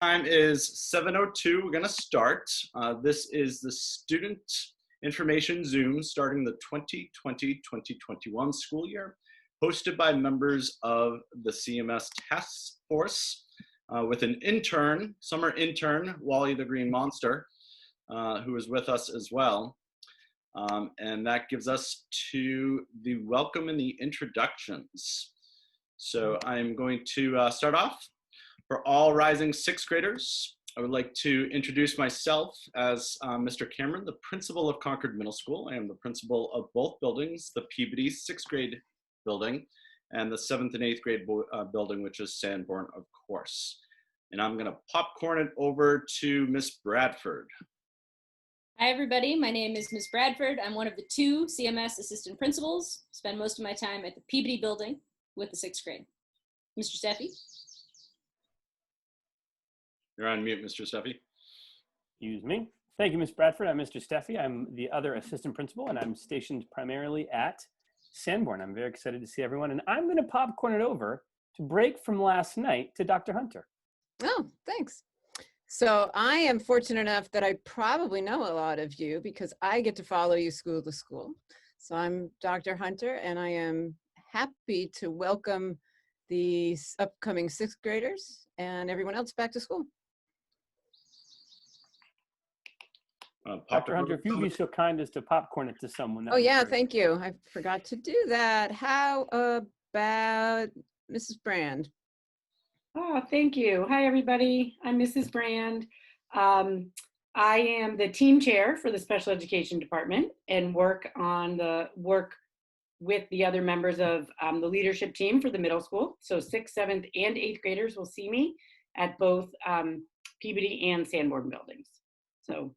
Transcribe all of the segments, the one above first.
Time is 7:02. We're going to start. This is the Student Information Zoom starting the 2020-2021 school year, hosted by members of the CMS task force with an intern, summer intern, Wally the Green Monster, who is with us as well. And that gives us to the welcome and the introductions. So I'm going to start off. For all rising sixth graders, I would like to introduce myself as Mr. Cameron, the principal of Concord Middle School. I am the principal of both buildings, the Peabody sixth grade building and the 7th and 8th grade building, which is Sanborn, of course. And I'm gonna popcorn it over to Miss Bradford. Hi everybody, my name is Ms. Bradford. I'm one of the 2 CMS assistant principals. Spend most of my time at the Peabody building with the 6th grade. Mr. Steffi? You're on mute, Mr. Steffi. Excuse me. Thank you, Ms. Bradford. I'm Mr. Steffi. I'm the other assistant principal, and I'm stationed primarily at Sanborn. I'm very excited to see everyone, and I'm going to popcorn it over to break from last night to Dr. Hunter. Oh, thanks. So I am fortunate enough that I probably know a lot of you because I get to follow you school to school. So I'm Dr. Hunter, and I am happy to welcome the upcoming 6th graders and everyone else back to school. Dr. Hunter, if you'd be so kind as to popcorn it to someone. Oh yeah, thank you. I forgot to do that. How about Mrs. Brand? Oh, thank you. Hi, everybody. I'm Mrs. Brand. I am the team chair for the special education department and work with the other members of the leadership team for the middle school. So 6th, 7th, and 8th graders will see me at both Peabody and Sanborn buildings. So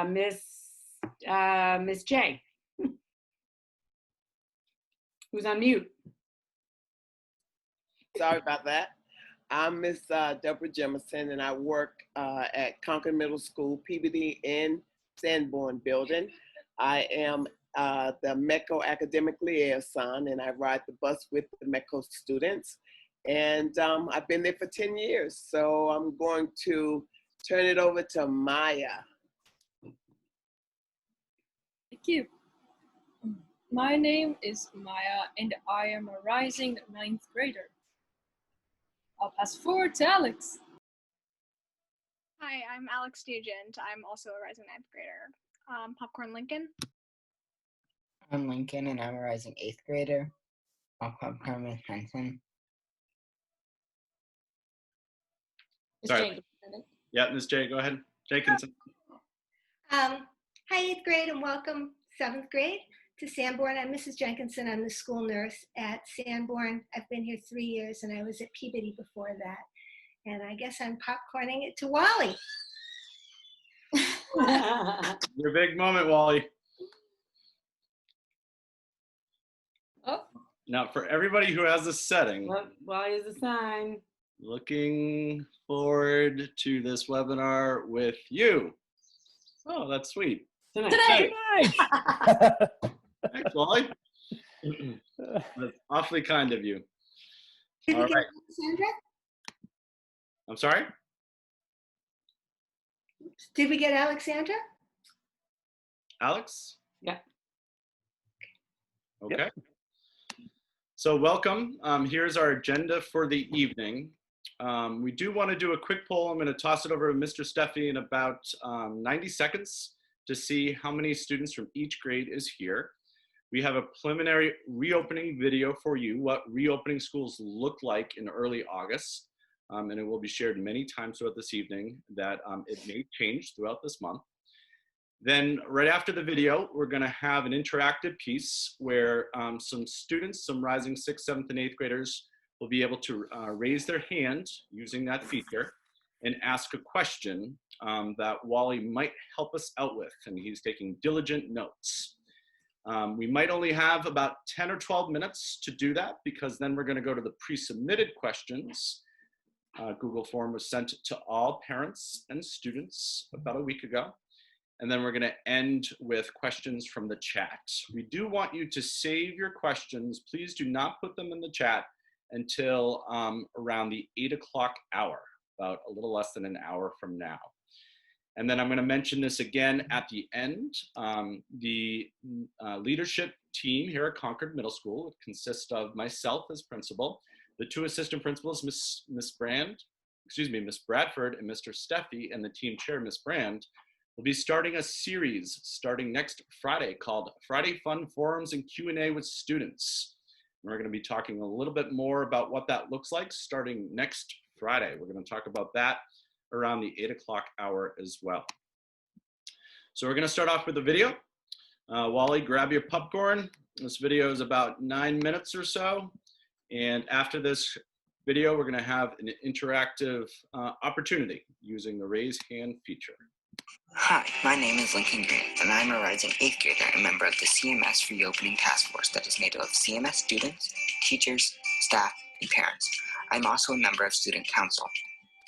Miss J, who's on mute. Sorry about that. I'm Miss Deborah Jemison, and I work at Concord Middle School, Peabody and Sanborn building. I am the MECO academic liaison, and I ride the bus with the MECO students. And I've been there for 10 years, so I'm going to turn it over to Maya. Thank you. My name is Maya, and I am a rising 9th grader. I'll pass forward to Alex. Hi, I'm Alex Dugent. I'm also a rising 9th grader. Popcorn Lincoln. I'm Lincoln, and I'm a rising 8th grader. Popcorn Miss Henson. Sorry. Yeah, Ms. J, go ahead. Jenkinson. Hi, 8th grade, and welcome 7th grade to Sanborn. I'm Mrs. Jenkinson. I'm the school nurse at Sanborn. I've been here 3 years, and I was at Peabody before that. And I guess I'm popcorning it to Wally. Your big moment, Wally. Oh. Now, for everybody who has a setting, Wally is a sign. Looking forward to this webinar with you. Oh, that's sweet. Today. Thanks, Wally. That's awfully kind of you. Did All we get right. Alexandra? I'm sorry? Did we get Alexandra? Alex? Yeah. Okay. Yep. So welcome. Here's our agenda for the evening. We do want to do a quick poll. I'm going to toss it over to Mr. Steffi in about 90 seconds to see how many students from each grade is here. We have a preliminary reopening video for you, what reopening schools look like in early August. And it will be shared many times throughout this evening that it may change throughout this month. Then right after the video, we're gonna have an interactive piece where some students, some rising 6th, 7th, and 8th graders will be able to raise their hand using that feature and ask a question that Wally might help us out with, and he's taking diligent notes. We might only have about 10 or 12 minutes to do that because then we're gonna go to the pre-submitted questions. Google form was sent to all parents and students about a week ago. And then we're gonna end with questions from the chat. We do want you to save your questions. Please do not put them in the chat until around the 8 o'clock hour, about a little less than an hour from now. And then I'm going to mention this again at the end. The leadership team here at Concord Middle School consists of myself as principal, the two assistant principals, Miss Bradford and Mr. Steffi, and the team chair, Miss Brand, will be starting a series starting next Friday called Friday Fun Forums and Q&A with Students. And we're going to be talking a little bit more about what that looks like starting next Friday. We're going to talk about that around the 8 o'clock hour as well. So we're going to start off with a video. Wally, grab your popcorn. This video is about 9 minutes or so. And after this video, we're going to have an interactive opportunity using the raise hand feature. Hi, my name is Lincoln Green, and I'm a rising 8th grader and member of the CMS Reopening Task Force that is made up of CMS students, teachers, staff, and parents. I'm also a member of Student Council.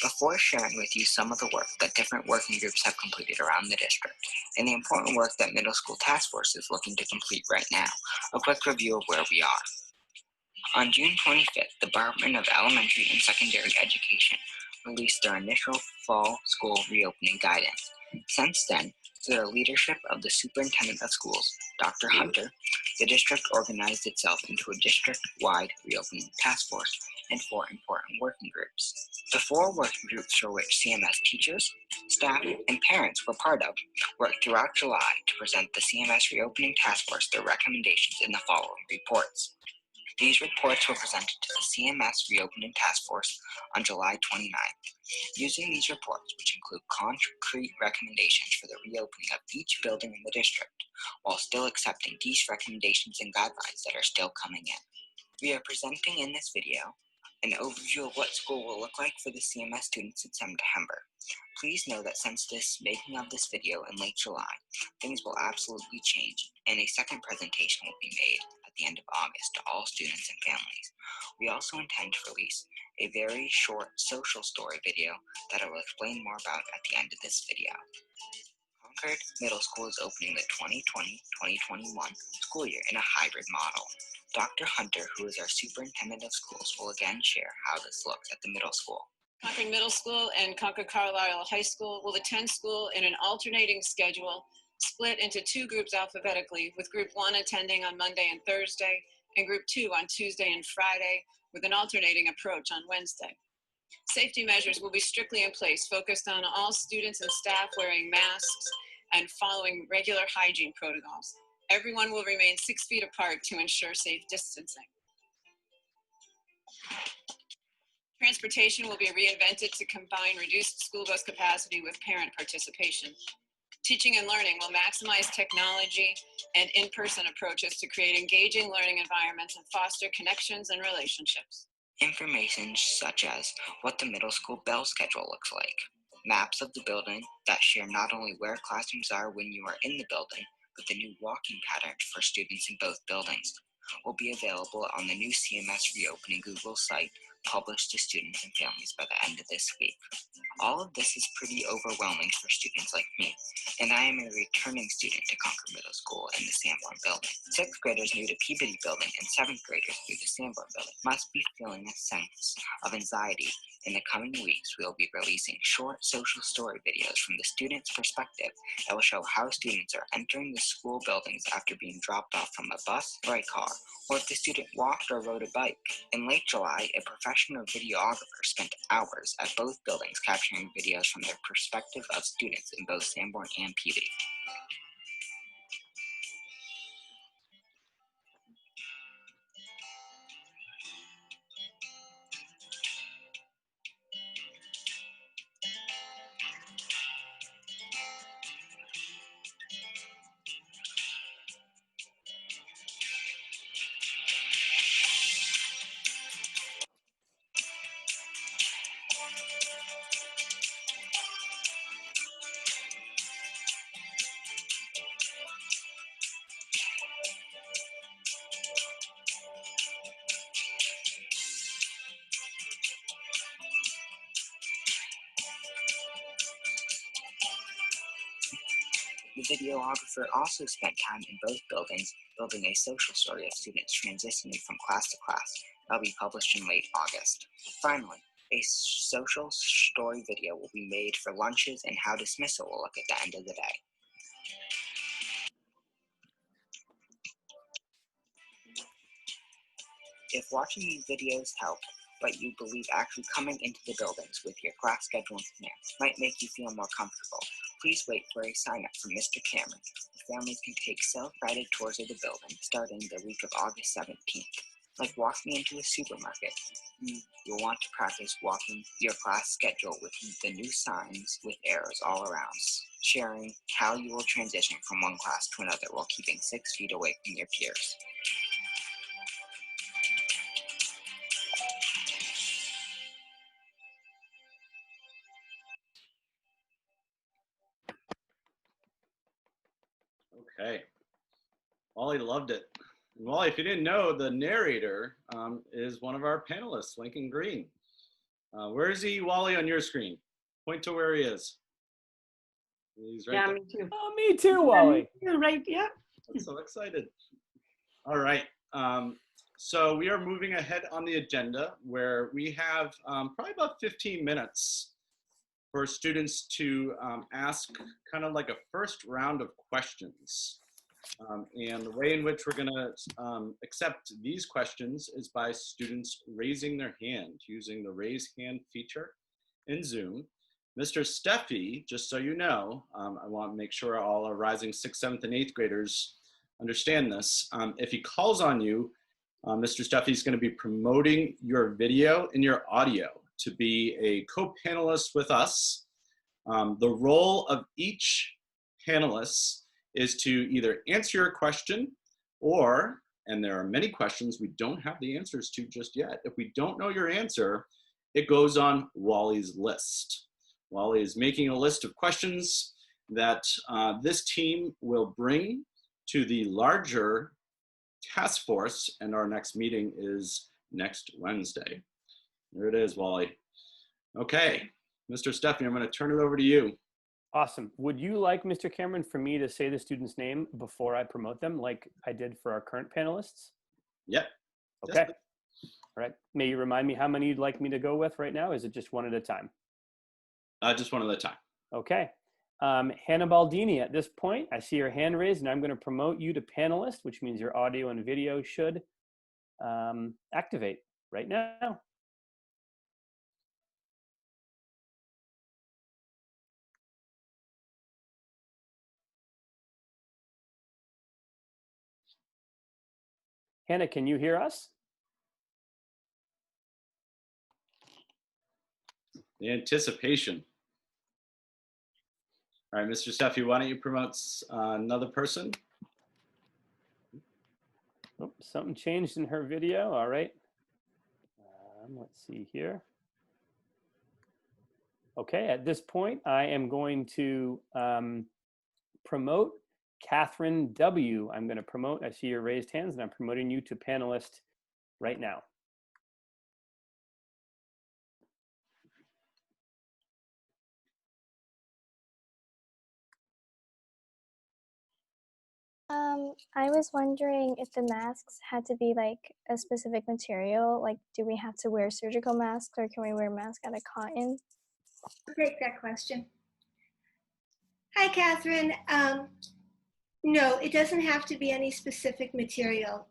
Before sharing with you some of the work that different working groups have completed around the district, and the important work that Middle School Task Force is looking to complete right now, a quick review of where we are. On June 25th, the Department of Elementary and Secondary Education released their initial fall school reopening guidance. Since then, through the leadership of the Superintendent of Schools, Dr. Hunter, the district organized itself into a district-wide reopening task force and 4 important working groups. The 4 working groups for which CMS teachers, staff, and parents were part of worked throughout July to present the CMS Reopening Task Force their recommendations in the following reports. These reports were presented to the CMS Reopening Task Force on July 29th. Using these reports, which include concrete recommendations for the reopening of each building in the district, while still accepting these recommendations and guidelines that are still coming in. We are presenting in this video an overview of what school will look like for the CMS students in September. Please know that since this making of this video in late July, things will absolutely change, and a second presentation will be made at the end of August to all students and families. We also intend to release a very short social story video that I will explain more about at the end of this video. Concord Middle School is opening the 2020-2021 school year in a hybrid model. Dr. Hunter, who is our superintendent of schools, will again share how this looks at the middle school. Concord Middle School and Concord Carlisle High School will attend school in an alternating schedule, split into 2 groups alphabetically, with Group 1 attending on Monday and Thursday, and Group 2 on Tuesday and Friday, with an alternating approach on Wednesday. Safety measures will be strictly in place, focused on all students and staff wearing masks and following regular hygiene protocols. Everyone will remain 6 feet apart to ensure safe distancing. Transportation will be reinvented to combine reduced school bus capacity with parent participation. Teaching and learning will maximize technology and in-person approaches to create engaging learning environments and foster connections and relationships. Information such as what the middle school bell schedule looks like, maps of the building that share not only where classrooms are when you are in the building, but the new walking patterns for students in both buildings, will be available on the new CMS Reopening Google site, published to students and families by the end of this week. All of this is pretty overwhelming for students like me, and I am a returning student to Concord Middle School in the Sanborn building. 6th graders new to Peabody building and 7th graders new to Sanborn building must be feeling a sense of anxiety. In the coming weeks, we will be releasing short social story videos from the student's perspective that will show how students are entering the school buildings after being dropped off from a bus or a car, or if the student walked or rode a bike. In late July, a professional videographer spent hours at both buildings capturing videos from their perspective of students in both Sanborn and Peabody. The videographer also spent time in both buildings building a social story of students transitioning from class to class That'll be published in late August. Finally, a social story video will be made for lunches and how dismissal will look at the end of the day. If watching these videos help, but you believe actually coming into the buildings with your class schedule in hand might make you feel more comfortable, please wait for a sign-up from Mr. Cameron. The families can take self-guided tours of the building starting the week of August 17th. Like walking into a supermarket, you'll want to practice walking your class schedule with the new signs with arrows all around, sharing how you will transition from one class to another while keeping 6 feet away from your peers. Okay. Wally loved it. Wally, if you didn't know, the narrator is one of our panelists, Lincoln Green. Where is he, Wally, on your screen? Point to where he is. He's right there. Me too. Oh, me too, Wally. You're right, yeah. I'm so excited. All right. So we are moving ahead on the agenda where we have probably about 15 minutes for students to ask kind of like a first round of questions. And the way in which we're going to accept these questions is by students raising their hand using the raise hand feature in Zoom. Mr. Steffi, just so you know, I want to make sure all our rising 6th, 7th, and 8th graders understand this. If he calls on you, Mr. Steffi is going to be promoting your video and your audio to be a co-panelist with us. The role of each panelist is to either answer your question or, and there are many questions we don't have the answers to just yet. If we don't know your answer, it goes on Wally's list. Wally is making a list of questions that this team will bring to the larger task force, and our next meeting is next Wednesday. There it is, Wally. Okay, Mr. Steffi, I'm going to turn it over to you. Awesome. Would you like, Mr. Cameron, for me to say the student's name before I promote them like I did for our current panelists? Yep. Okay. All right. May you remind me how many you'd like me to go with right now? Is it just one at a time? Just one at a time. Okay. Hannah Baldini, at this point, I see your hand raised and I'm going to promote you to panelist, which means your audio and video should activate right now. Hannah, can you hear us? The anticipation. All right, Mr. Steffi, why don't you promote another person? Oh, something changed in her video. All right. Let's see here. Okay, at this point, I am going to promote Catherine W. I'm going to promote, I see your raised hands, and I'm promoting you to panelist right now. I was wondering if the masks had to be like a specific material, like do we have to wear surgical masks or can we wear masks out of cotton? I'll take that question. Hi, Catherine. No, it doesn't have to be any specific material.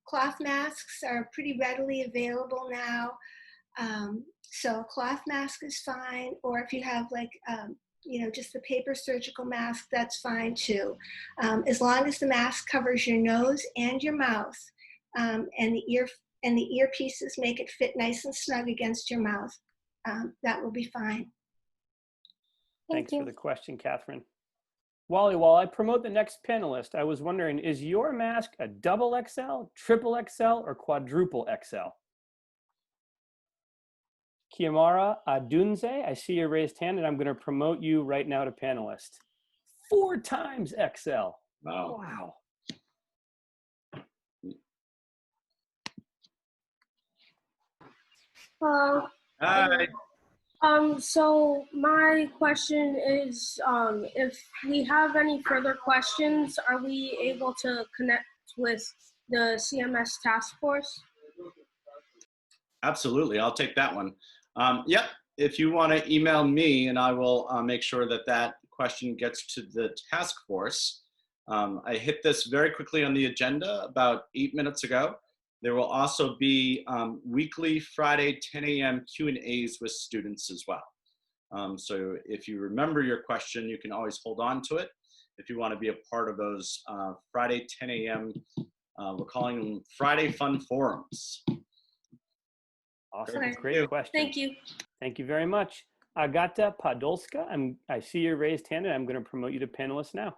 Cloth masks are pretty readily available now. So a cloth mask is fine, or if you have like, just the paper surgical mask, that's fine too. As long as the mask covers your nose and your mouth, and the earpieces make it fit nice and snug against your mouth, that will be fine. Thanks for the question, Catherine. Wally, while I promote the next panelist, I was wondering, is your mask a double XL, triple XL, or quadruple XL? Kiamara Adunze, I see your raised hand, and I'm going to promote you right now to panelist. 4 times XL. Wow. Hi. So my question is, if we have any further questions, are we able to connect with the CMS task force? Absolutely, I'll take that one. Yep, if you want to email me, and I will make sure that that question gets to the task force. I hit this very quickly on the agenda about 8 minutes ago. There will also be weekly Friday 10 a.m. Q&As with students as well. So if you remember your question, you can always hold on to it. If you want to be a part of those Friday 10 a.m., we're calling them Friday Fun Forums. Awesome, great question. Thank you. Thank you very much. Agata Podolska, I see your raised hand and I'm going to promote you to panelist now.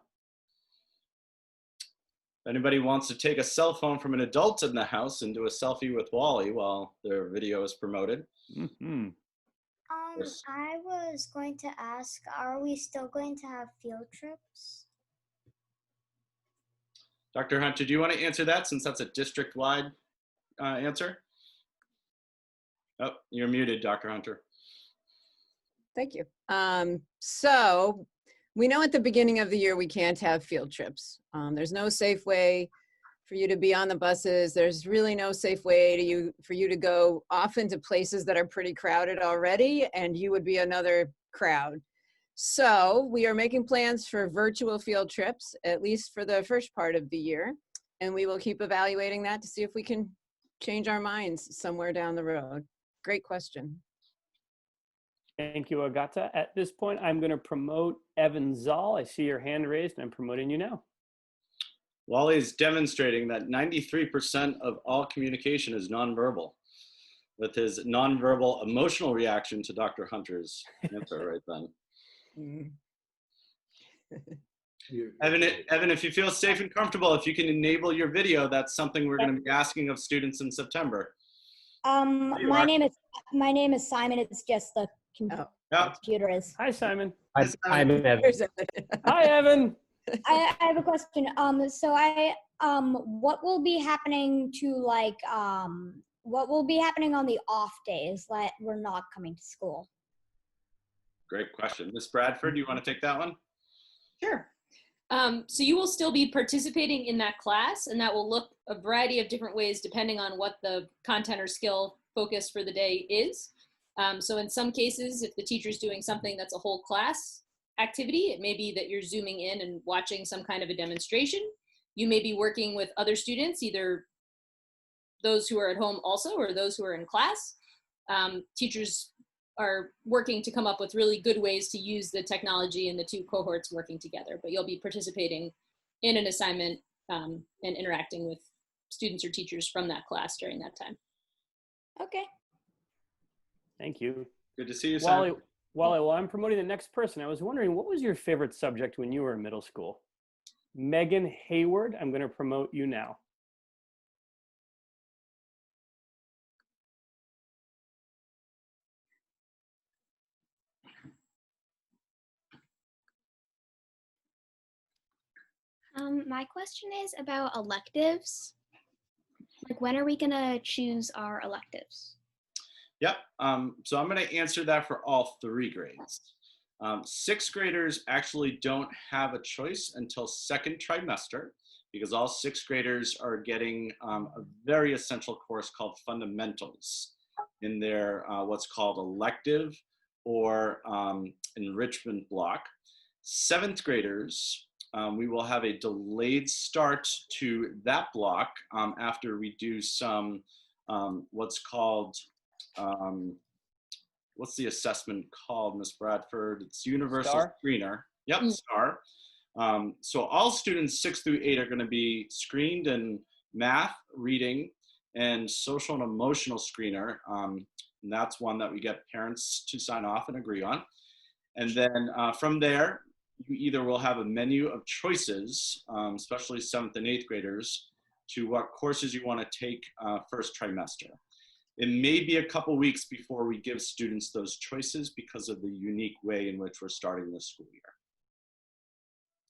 If anybody wants to take a cell phone from an adult in the house and do a selfie with Wally while their video is promoted. Mm-hmm. I was going to ask, are we still going to have field trips? Dr. Hunter, do you want to answer that since that's a district-wide answer? Oh, you're muted, Dr. Hunter. Thank you. So we know at the beginning of the year we can't have field trips. There's no safe way for you to be on the buses. There's really no safe way for you to go off into places that are pretty crowded already, and you would be another crowd. So we are making plans for virtual field trips, at least for the first part of the year, and we will keep evaluating that to see if we can change our minds somewhere down the road. Great question. Thank you, Agata. At this point, I'm going to promote Evan Zoll. I see your hand raised, and I'm promoting you now. Wally is demonstrating that 93% of all communication is nonverbal, with his nonverbal emotional reaction to Dr. Hunter's answer right then. Evan, if you feel safe and comfortable, if you can enable your video, that's something we're going to be asking of students in September. My name is Simon. It's just the computer is. Hi, Simon. I'm Evan. Hi, Evan. I have a question. What will be happening what will be happening on the off days that we're not coming to school? Great question. Ms. Bradford, do you want to take that one? Sure. So you will still be participating in that class, and that will look a variety of different ways depending on what the content or skill focus for the day is. So in some cases, if the teacher's doing something that's a whole class activity, it may be that you're zooming in and watching some kind of a demonstration. You may be working with other students, either those who are at home also or those who are in class. Teachers are working to come up with really good ways to use the technology and the two cohorts working together, but you'll be participating in an assignment and interacting with students or teachers from that class during that time. Okay. Thank you. Good to see you, Simon. Wally, while I'm promoting the next person, I was wondering, what was your favorite subject when you were in middle school? Megan Hayward, I'm going to promote you now. My question is about electives. Like, when are we gonna choose our electives? Yep, so I'm gonna answer that for all 3 grades. 6th graders actually don't have a choice until 2nd trimester because all 6th graders are getting a very essential course called Fundamentals in their what's called elective or enrichment block. 7th graders, we will have a delayed start to that block after we do some what's called, what's the assessment called, Ms. Bradford? It's Universal STAR? Screener. Yep, STAR. So all students 6 through 8 are going to be screened in math, reading, and social and emotional screener. And that's one that we get parents to sign off and agree on. And then from there, you either will have a menu of choices, especially 7th and 8th graders, to what courses you want to take first trimester. It may be a couple weeks before we give students those choices because of the unique way in which we're starting the school year.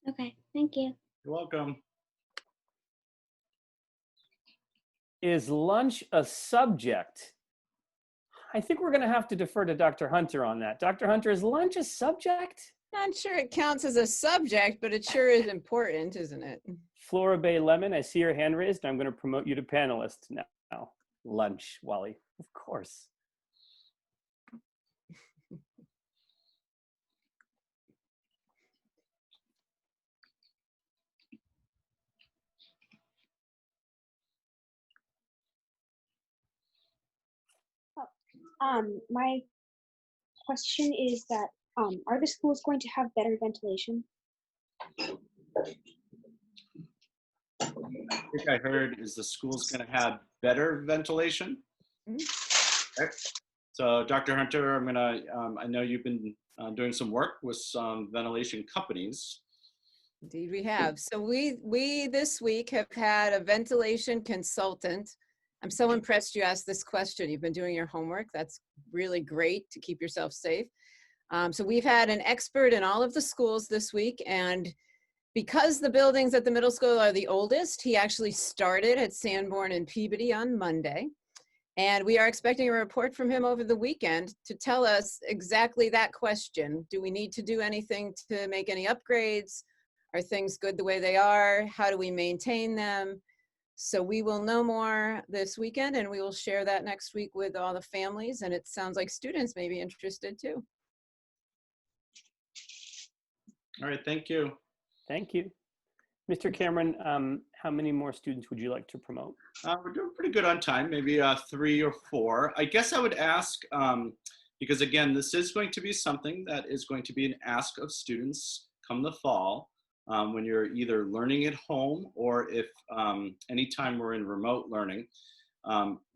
Okay, thank you. You're welcome. Is lunch a subject? I think we're going to have to defer to Dr. Hunter on that. Dr. Hunter, is lunch a subject? Not sure it counts as a subject, but it sure is important, isn't it? Flora Bay Lemon, I see your hand raised, and I'm going to promote you to panelist now. Lunch, Wally. Of course. My question is that, are the schools going to have better ventilation? I think I heard is the school's going to have better ventilation. Okay. So Dr. Hunter, I'm gonna, I know you've been doing some work with some ventilation companies. Indeed we have. So we this week have had a ventilation consultant. I'm so impressed you asked this question. You've been doing your homework. That's really great to keep yourself safe. So we've had an expert in all of the schools this week, and because the buildings at the middle school are the oldest, he actually started at Sanborn and Peabody on Monday. And we are expecting a report from him over the weekend to tell us exactly that question. Do we need to do anything to make any upgrades? Are things good the way they are? How do we maintain them? So we will know more this weekend, and we will share that next week with all the families. And it sounds like students may be interested too. All right, thank you. Thank you. Mr. Cameron, how many more students would you like to promote? We're doing pretty good on time, maybe 3 or 4. I guess I would ask, because again, this is going to be something that is going to be an ask of students come the fall, when you're either learning at home or if anytime we're in remote learning,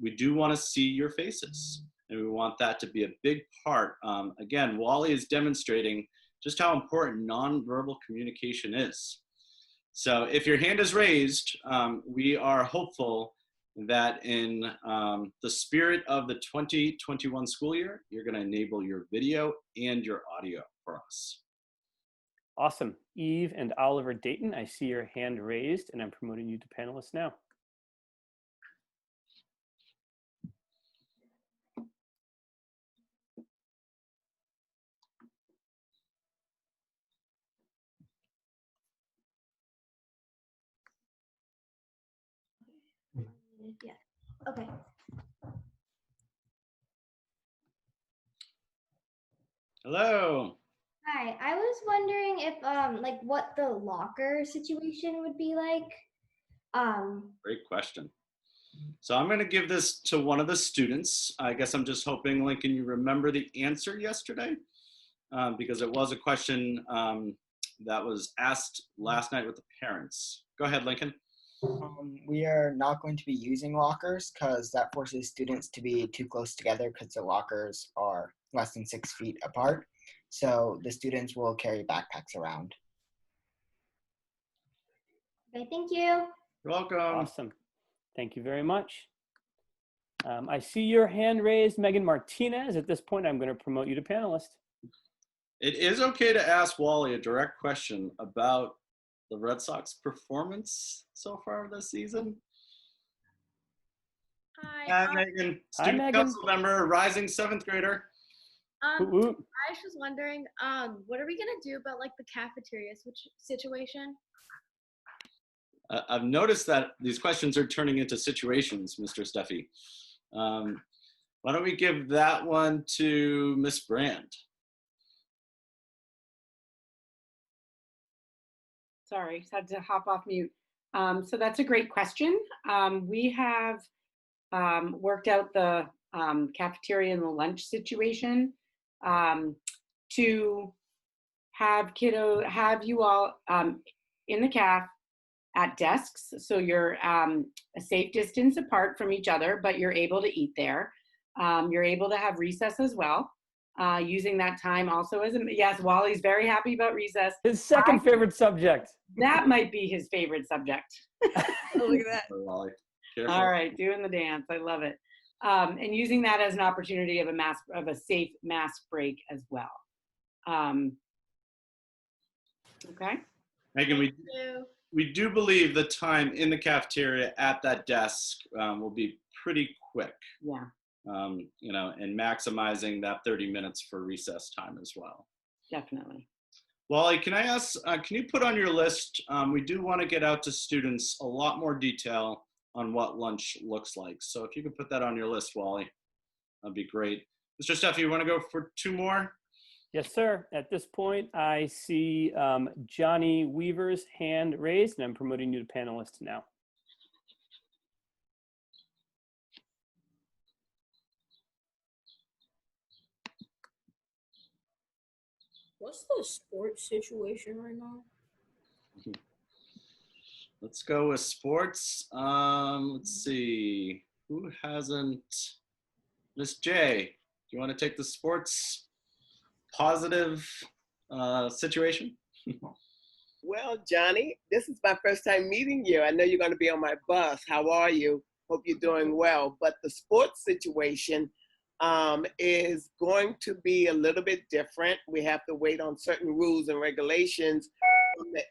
we do want to see your faces. And we want that to be a big part. Again, Wally is demonstrating just how important nonverbal communication is. So if your hand is raised, we are hopeful that in the spirit of the 2021 school year, you're going to enable your video and your audio for us. Awesome. Eve and Oliver Dayton, I see your hand raised, and I'm promoting you to panelists now. Yeah. Okay. Hello. Hi. I was wondering if like what the locker situation would be like. Great question. So I'm going to give this to one of the students. I guess I'm just hoping, Lincoln, you remember the answer yesterday, because it was a question that was asked last night with the parents. Go ahead, Lincoln. We are not going to be using lockers because that forces students to be too close together because the lockers are less than 6 feet apart. So the students will carry backpacks around. Okay, thank you. You're welcome. Awesome. Thank you very much. I see your hand raised, Megan Martinez. At this point, I'm going to promote you to panelist. It is okay to ask Wally a direct question about the Red Sox performance so far this season. Hi, Megan. Hi, Student Megan. council member, rising 7th grader. I was just wondering, what are we gonna do about like the cafeteria situation? I've noticed that these questions are turning into situations, Mr. Steffi. Why don't we give that one to Miss Brand? Sorry, just had to hop off mute. So that's a great question. We have worked out the cafeteria and the lunch situation to have you all in the caf at desks, so you're a safe distance apart from each other, but you're able to eat there. You're able to have recess as well. Using that time also as yes, Wally's very happy about recess. His second favorite subject. That might be his favorite subject. Look at that. Wally. Careful. All right, doing the dance. I love it. And using that as an opportunity of a safe mask break as well. Okay. Megan, we do believe the time in the cafeteria at that desk will be pretty quick. Yeah. You know, and maximizing that 30 minutes for recess time as well. Definitely. Wally, can I ask, can you put on your list, we do want to get out to students a lot more detail on what lunch looks like. So if you could put that on your list, Wally. That'd be great. Mr. Steffi, you want to go for 2 more? Yes, sir. At this point, I see Johnny Weaver's hand raised, and I'm promoting you to panelist now. What's the sports situation right now? Let's go with sports. Let's see. Who hasn't? Miss J, do you want to take the sports positive situation? Well, Johnny, this is my first time meeting you. I know you're going to be on my bus. How are you? Hope you're doing well. But the sports situation is going to be a little bit different. We have to wait on certain rules and regulations from the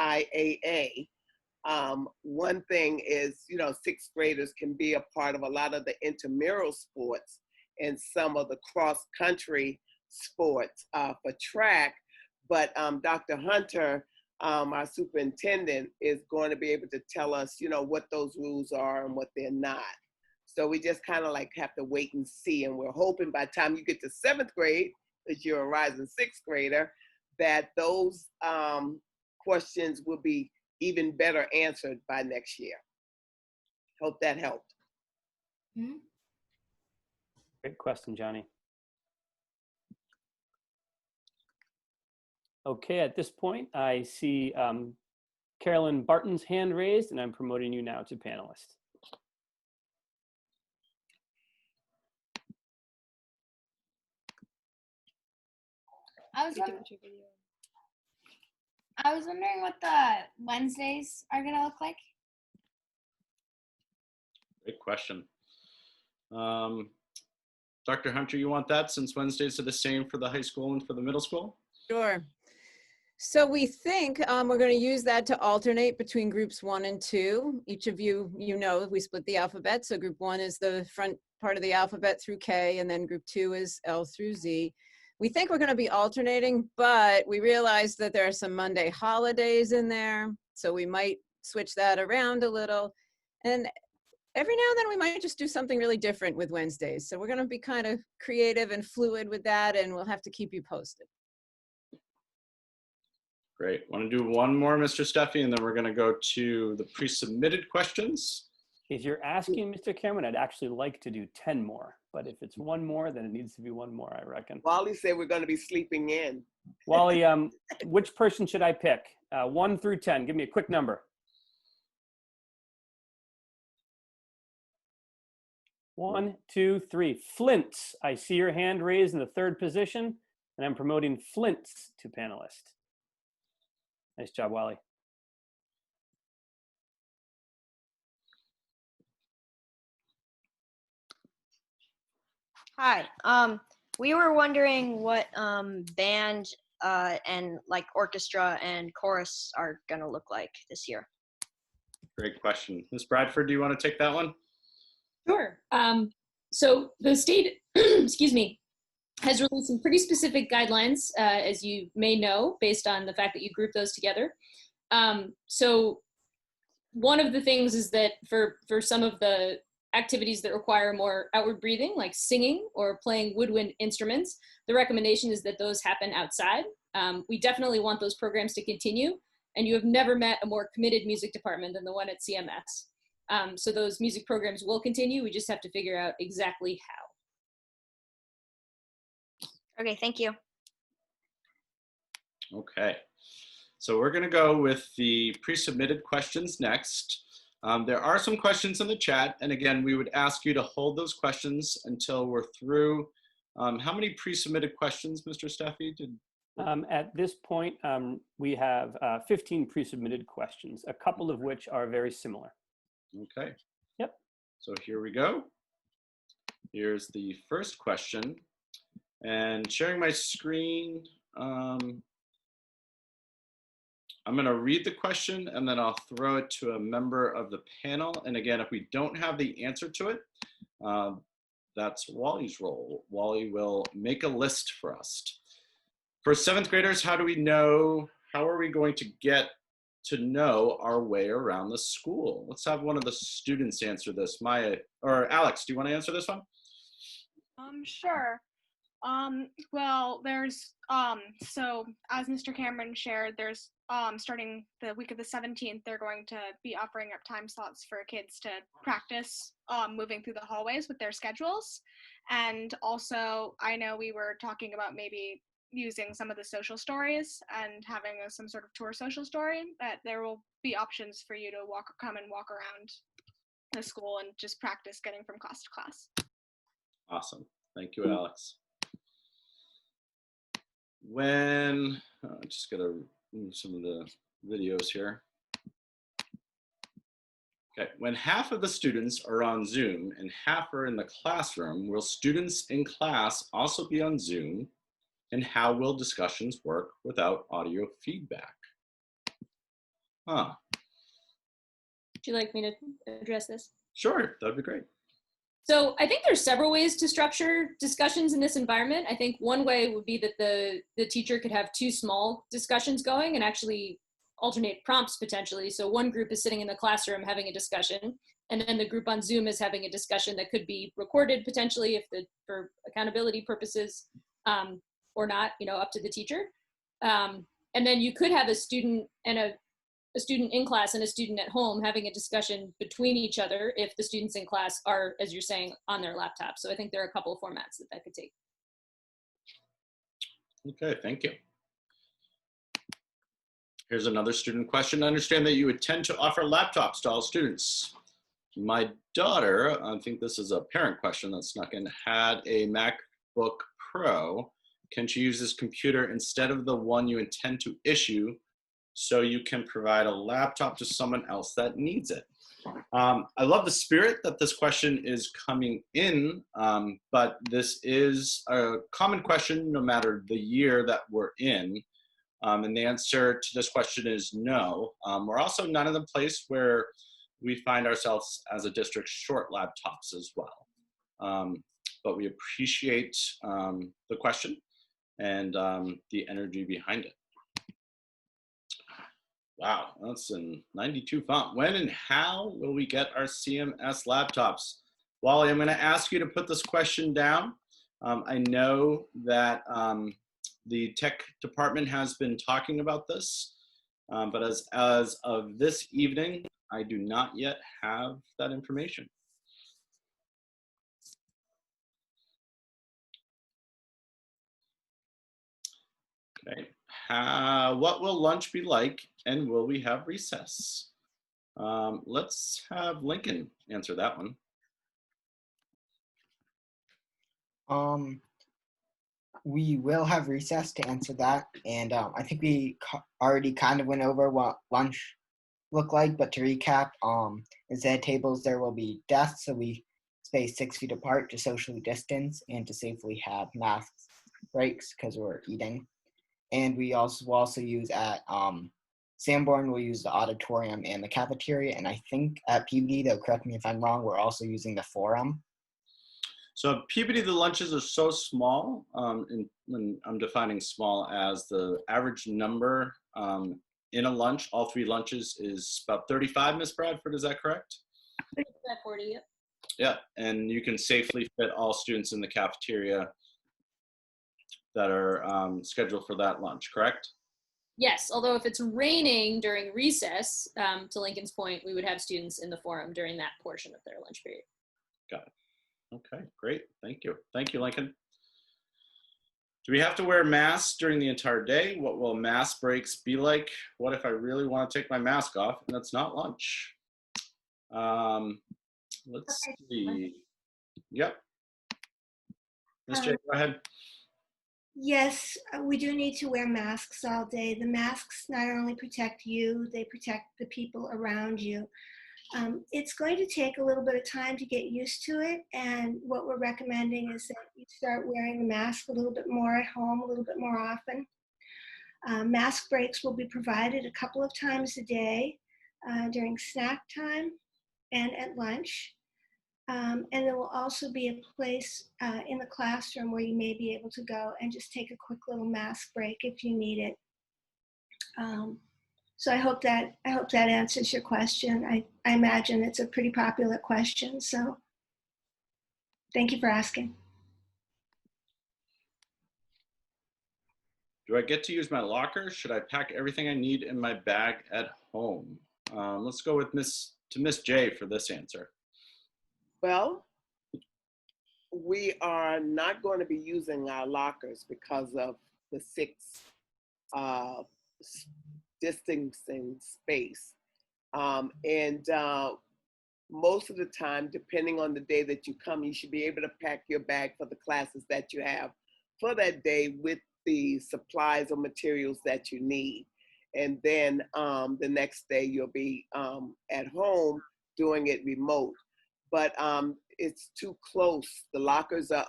MIAA. One thing is, you know, 6th graders can be a part of a lot of the intramural sports and some of the cross-country sports for track. But Dr. Hunter, our superintendent, is going to be able to tell us, you know, what those rules are and what they're not. So we just kind of like have to wait and see. And we're hoping by the time you get to 7th grade, that you're a rising 6th grader, that those questions will be even better answered by next year. Hope that helped. Mm-hmm. Great question, Johnny. Okay, at this point, I see Carolyn Barton's hand raised, and I'm promoting you now to panelist. I was wondering what the Wednesdays are gonna look like. Great question. Dr. Hunter, you want that since Wednesdays are the same for the high school and for the middle school? Sure. So we think we're going to use that to alternate between groups 1 and 2. Each of you, you know, we split the alphabet. So group 1 is the front part of the alphabet through K, and then group 2 is L through Z. We think we're going to be alternating, but we realize that there are some Monday holidays in there. So we might switch that around a little. And every now and then we might just do something really different with Wednesdays. So we're going to be kind of creative and fluid with that, and we'll have to keep you posted. Great. Want to do one more, Mr. Steffi, and then we're going to go to the pre-submitted questions. If you're asking Mr. Cameron, I'd actually like to do 10 more, but if it's one more, then it needs to be one more, I reckon. Wally said we're going to be sleeping in. Wally, which person should I pick? 1 through 10. Give me a quick number. 1, 2, 3. Flints. I see your hand raised in the 3rd position, and I'm promoting Flints to panelist. Nice job, Wally. Hi. We were wondering what band and like orchestra and chorus are gonna look like this year. Great question. Ms. Bradford, do you want to take that one? Sure. So the state, excuse me, has released some pretty specific guidelines, as you may know, based on the fact that you group those together. So one of the things is that for some of the activities that require more outward breathing, like singing or playing woodwind instruments, the recommendation is that those happen outside. We definitely want those programs to continue, and you have never met a more committed music department than the one at CMS. So those music programs will continue. We just have to figure out exactly how. Okay, thank you. Okay, so we're going to go with the pre-submitted questions next. There are some questions in the chat, and again, we would ask you to hold those questions until we're through. How many pre-submitted questions, Mr. Steffi? At this point, we have 15 pre-submitted questions, a couple of which are very similar. Okay. Yep. So here we go. Here's the first question. And sharing my screen, I'm going to read the question and then I'll throw it to a member of the panel. And again, if we don't have the answer to it, that's Wally's role. Wally will make a list for us. For 7th graders, how are we going to get to know our way around the school? Let's have one of the students answer this. Maya, or Alex, do you want to answer this one? Sure. Well, there's so as Mr. Cameron shared, there's starting the week of the 17th, they're going to be offering up time slots for kids to practice moving through the hallways with their schedules. And also, I know we were talking about maybe using some of the social stories and having some sort of tour social story, that there will be options for you to come and walk around the school and just practice getting from class to class. Awesome. Thank you, Alex. When, just gotta move some of the videos here. Okay, when half of the students are on Zoom and half are in the classroom, will students in class also be on Zoom? And how will discussions work without audio feedback? Huh. Would you like me to address this? Sure, that'd be great. So I think there's several ways to structure discussions in this environment. I think one way would be that the teacher could have two small discussions going and actually alternate prompts potentially. So one group is sitting in the classroom having a discussion, and then the group on Zoom is having a discussion that could be recorded potentially for accountability purposes, or not, up to the teacher. And then you could have a student and a student in class and a student at home having a discussion between each other if the students in class are, as you're saying, on their laptop. So I think there are a couple of formats that could take. Okay, thank you. Here's another student question. I understand that you intend to offer laptops to all students. My daughter, I think this is a parent question that snuck in, had a MacBook Pro. Can she use this computer instead of the one you intend to issue so you can provide a laptop to someone else that needs it? I love the spirit that this question is coming in, but this is a common question no matter the year that we're in. And the answer to this question is no. We're also not in the place where we find ourselves as a district short laptops as well. But we appreciate the question and the energy behind it. Wow, that's in 92 font. When and how will we get our CMS laptops? Wally, I'm going to ask you to put this question down. I know that the tech department has been talking about this, but as of this evening, I do not yet have that information. Okay, what will lunch be like, and will we have recess? Let's have Lincoln answer that one. We will have recess to answer that, and I think we already kind of went over what lunch looked like, but to recap, instead of tables, there will be desks, so we space 6 feet apart to socially distance and to safely have mask breaks because we're eating. And we will also use at Sanborn, we'll use the auditorium and the cafeteria, and I think at PBD, though correct me if I'm wrong, we're also using the forum. So at PBD, the lunches are so small, when I'm defining small as the average number in a lunch, all 3 lunches is about 35, Ms. Bradford, is that correct? 35, 40, yep. Yeah, and you can safely fit all students in the cafeteria that are scheduled for that lunch, correct? Yes, although if it's raining during recess, to Lincoln's point, we would have students in the forum during that portion of their lunch period. Got it. Okay, great. Thank you. Thank you, Lincoln. Do we have to wear masks during the entire day? What will mask breaks be like? What if I really want to take my mask off and it's not lunch? Let's see. Yep. Ms. J, go ahead. Yes, we do need to wear masks all day. The masks not only protect you, they protect the people around you. It's going to take a little bit of time to get used to it, and what we're recommending is that you start wearing the mask a little bit more at home, a little bit more often. Mask breaks will be provided a couple of times a day during snack time and at lunch. And there will also be a place in the classroom where you may be able to go and just take a quick little mask break if you need it. So I hope that answers your question. I imagine it's a pretty popular question, so thank you for asking. Do I get to use my locker? Should I pack everything I need in my bag at home? Let's go with Miss J for this answer. Well, we are not going to be using our lockers because of the 6 distancing space. Most of the time, depending on the day that you come, you should be able to pack your bag for the classes that you have for that day with the supplies or materials that you need. And then the next day you'll be at home doing it remote. But it's too close. The lockers are,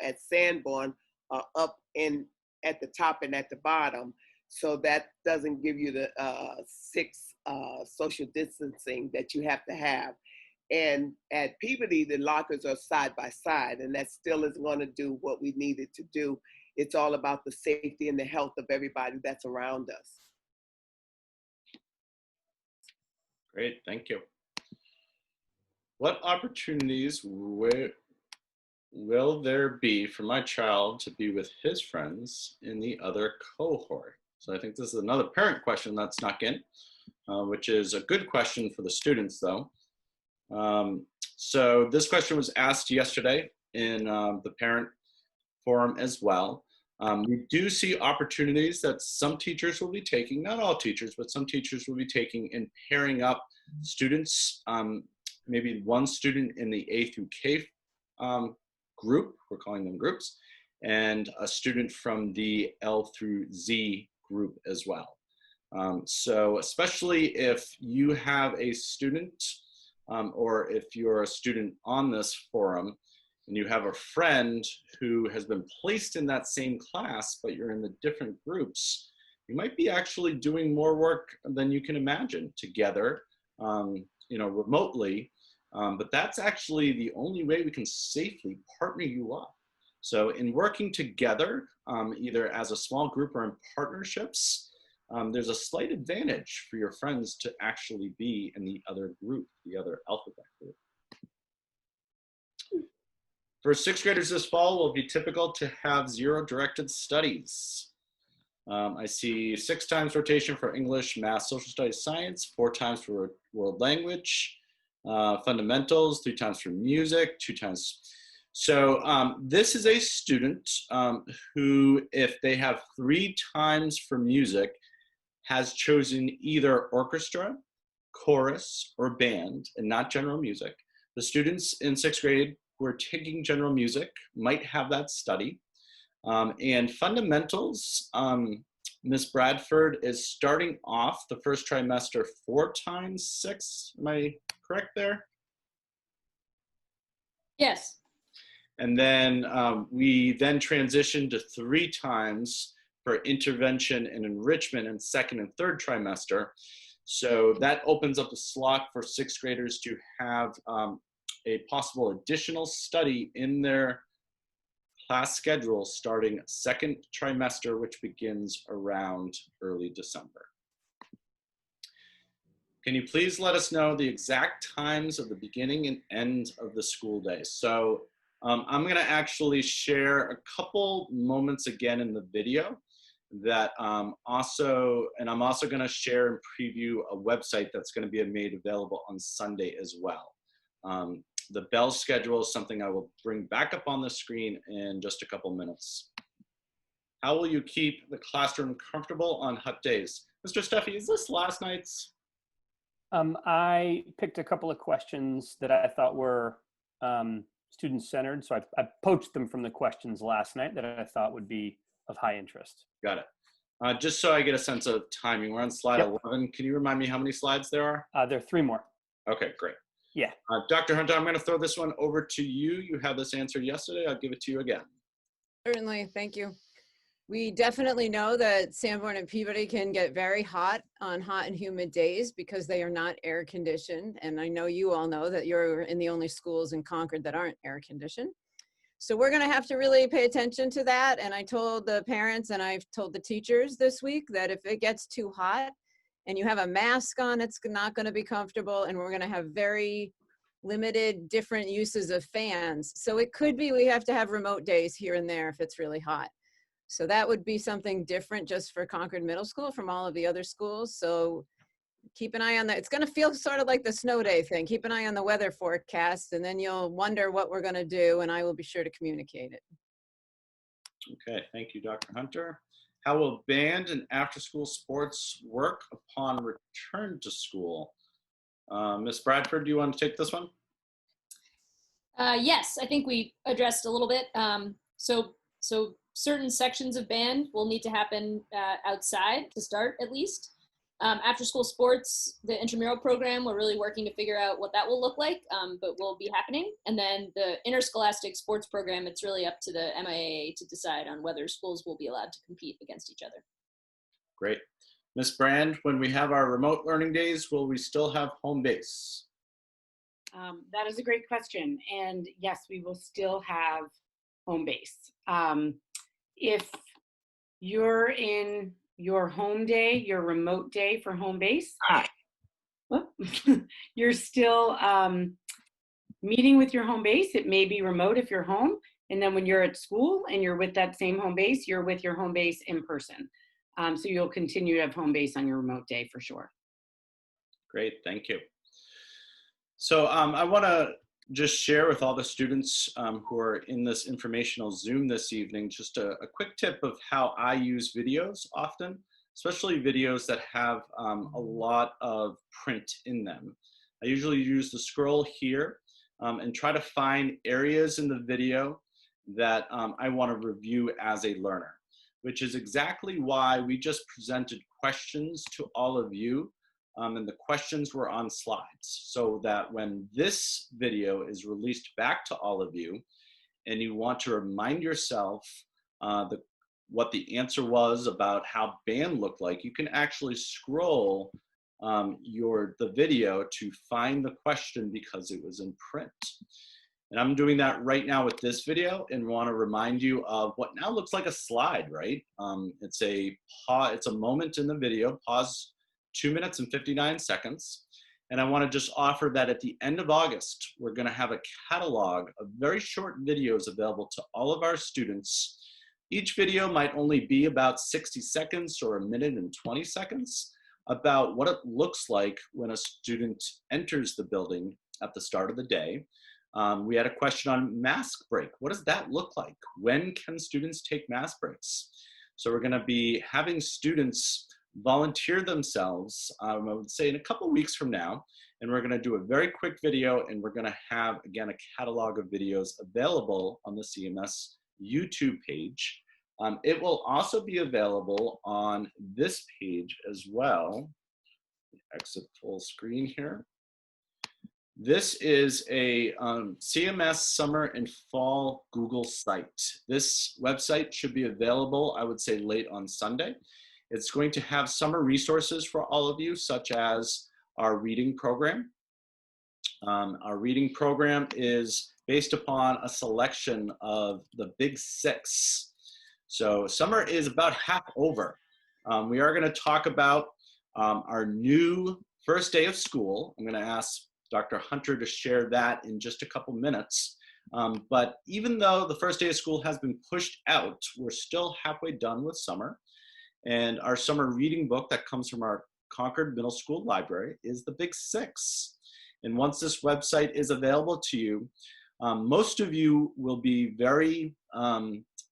at Sanborn are up at the top and at the bottom. So that doesn't give you the 6 social distancing that you have to have. And at Peabody, the lockers are side by side, and that still isn't going to do what we needed to do. It's all about the safety and the health of everybody that's around us. Great, thank you. What opportunities will there be for my child to be with his friends in the other cohort? So I think this is another parent question that snuck in, which is a good question for the students though. So this question was asked yesterday in the parent forum as well. We do see opportunities that some teachers will be taking, not all teachers, but some teachers will be taking in pairing up students, maybe one student in the A through K group, we're calling them groups, and a student from the L through Z group as well. So especially if you have a student or if you're a student on this forum and you have a friend who has been placed in that same class, but you're in the different groups, you might be actually doing more work than you can imagine together, remotely. But that's actually the only way we can safely partner you up. So in working together, either as a small group or in partnerships, there's a slight advantage for your friends to actually be in the other group, the other alphabet group. For 6th graders this fall, it will be typical to have 0 directed studies. I see 6 times rotation for English, Math, Social Studies, Science, 4 times for World Language, Fundamentals, 3 times for Music, 2 times. So this is a student who, if they have 3 times for music, has chosen either orchestra, chorus, or band, and not general music. The students in 6th grade who are taking general music might have that study. And fundamentals, Ms. Bradford is starting off the first trimester 4 times 6. Am I correct there? Yes. And then we then transition to 3 times for intervention and enrichment in 2nd and 3rd trimester. So that opens up a slot for 6th graders to have a possible additional study in their class schedule starting 2nd trimester, which begins around early December. Can you please let us know the exact times of the beginning and end of the school day? So I'm going to actually share a couple moments again in the video that I'm also going to share and preview a website that's going to be made available on Sunday as well. The bell schedule is something I will bring back up on the screen in just a couple minutes. How will you keep the classroom comfortable on hot days? Mr. Steffi, is this last night's? I picked a couple of questions that I thought were student-centered, so I poached them from the questions last night that I thought would be of high interest. Got it. Just so I get a sense of timing, we're on slide 11. Can you remind me how many slides there are? There are 3 more. Okay, great. Yeah. Dr. Hunter, I'm going to throw this one over to you. You had this answer yesterday. I'll give it to you again. Certainly, thank you. We definitely know that Sanborn and Peabody can get very hot on hot and humid days because they are not air conditioned. And I know you all know that you're in the only schools in Concord that aren't air conditioned. So we're gonna have to really pay attention to that. And I told the parents and I've told the teachers this week that if it gets too hot and you have a mask on, it's not gonna be comfortable, and we're gonna have very limited different uses of fans. So it could be we have to have remote days here and there if it's really hot. So that would be something different just for Concord Middle School from all of the other schools. So keep an eye on that. It's going to feel sort of like the snow day thing. Keep an eye on the weather forecast, and then you'll wonder what we're going to do, and I will be sure to communicate it. Okay, thank you, Dr. Hunter. How will band and after-school sports work upon return to school? Ms. Bradford, do you want to take this one? Yes, I think we addressed a little bit. So certain sections of band will need to happen outside to start, at least. After school sports, the intramural program, we're really working to figure out what that will look like, but will be happening. And then the interscholastic sports program, it's really up to the MIAA to decide on whether schools will be allowed to compete against each other. Great. Ms. Brand, when we have our remote learning days, will we still have home base? That is a great question. And yes, we will still have home base. If you're in your home day, your remote day for home base, you're still meeting with your home base. It may be remote if you're home. And then when you're at school and you're with that same home base, you're with your home base in person. So you'll continue to have home base on your remote day for sure. Great, thank you. So I want to just share with all the students who are in this informational Zoom this evening, just a quick tip of how I use videos often, especially videos that have a lot of print in them. I usually use the scroll here and try to find areas in the video that I want to review as a learner, which is exactly why we just presented questions to all of you. And the questions were on slides, so that when this video is released back to all of you and you want to remind yourself what the answer was about how band looked like, you can actually scroll the video to find the question because it was in print. And I'm doing that right now with this video and want to remind you of what now looks like a slide, right? It's a moment in the video, pause 2 minutes and 59 seconds. And I want to just offer that at the end of August, we're going to have a catalog of very short videos available to all of our students. Each video might only be about 60 seconds or 1 minute and 20 seconds about what it looks like when a student enters the building at the start of the day. We had a question on mask break. What does that look like? When can students take mask breaks? So we're going to be having students volunteer themselves, I would say in a couple weeks from now, and we're going to do a very quick video, and we're going to have, again, a catalog of videos available on the CMS YouTube page. It will also be available on this page as well. Exit full screen here. This is a CMS summer and fall Google site. This website should be available, I would say, late on Sunday. It's going to have summer resources for all of you, such as our reading program. Our reading program is based upon a selection of the Big Six. So summer is about half over. We are going to talk about our new first day of school. I'm going to ask Dr. Hunter to share that in just a couple minutes. But even though the first day of school has been pushed out, we're still halfway done with summer. And our summer reading book that comes from our Concord Middle School Library is the Big Six. And once this website is available to you, most of you will be very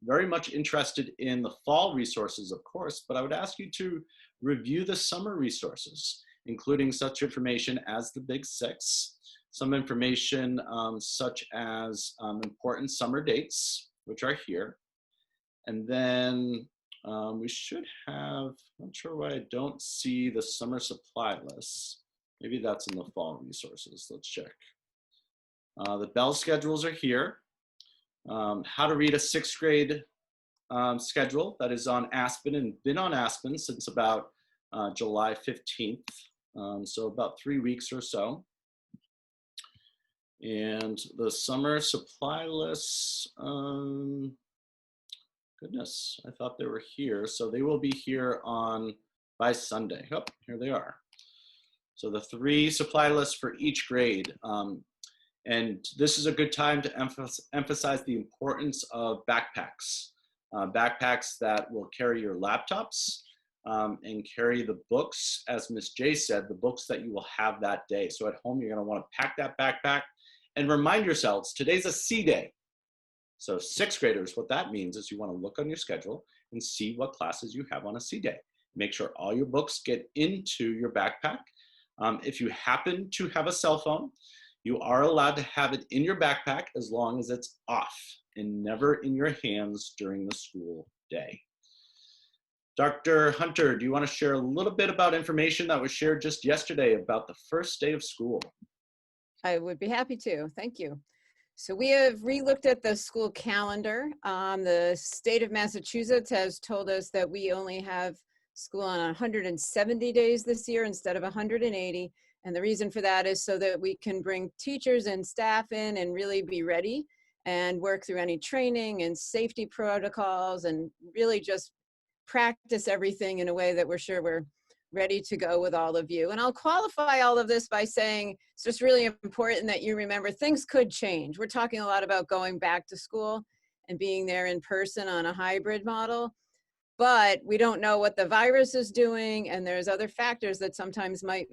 much interested in the fall resources, of course, but I would ask you to review the summer resources, including such information as the Big Six, some information such as important summer dates, which are here. And then we should have, I'm not sure why I don't see the summer supply list. Maybe that's in the fall resources. Let's check. The bell schedules are here. How to read a 6th grade schedule that is on Aspen and been on Aspen since about July 15th. So about 3 weeks or so. And the summer supply lists, goodness, I thought they were here. So they will be here by Sunday. Oh, here they are. So the 3 supply lists for each grade. And this is a good time to emphasize the importance of backpacks. backpacks that will carry your laptops and carry the books, as Ms. J said, the books that you will have that day. So at home, you're gonna wanna pack that backpack and remind yourselves, today's a C day. So sixth graders, what that means is you wanna look on your schedule and see what classes you have on a C day. Make sure all your books get into your backpack. If you happen to have a cell phone, you are allowed to have it in your backpack as long as it's off and never in your hands during the school day. Dr. Hunter, do you want to share a little bit about information that was shared just yesterday about the first day of school? I would be happy to. Thank you. So we have re-looked at the school calendar. The state of Massachusetts has told us that we only have school on 170 days this year instead of 180. And the reason for that is so that we can bring teachers and staff in and really be ready and work through any training and safety protocols and really just practice everything in a way that we're sure we're ready to go with all of you. And I'll qualify all of this by saying it's just really important that you remember things could change. We're talking a lot about going back to school and being there in person on a hybrid model, but we don't know what the virus is doing, and there's other factors that sometimes might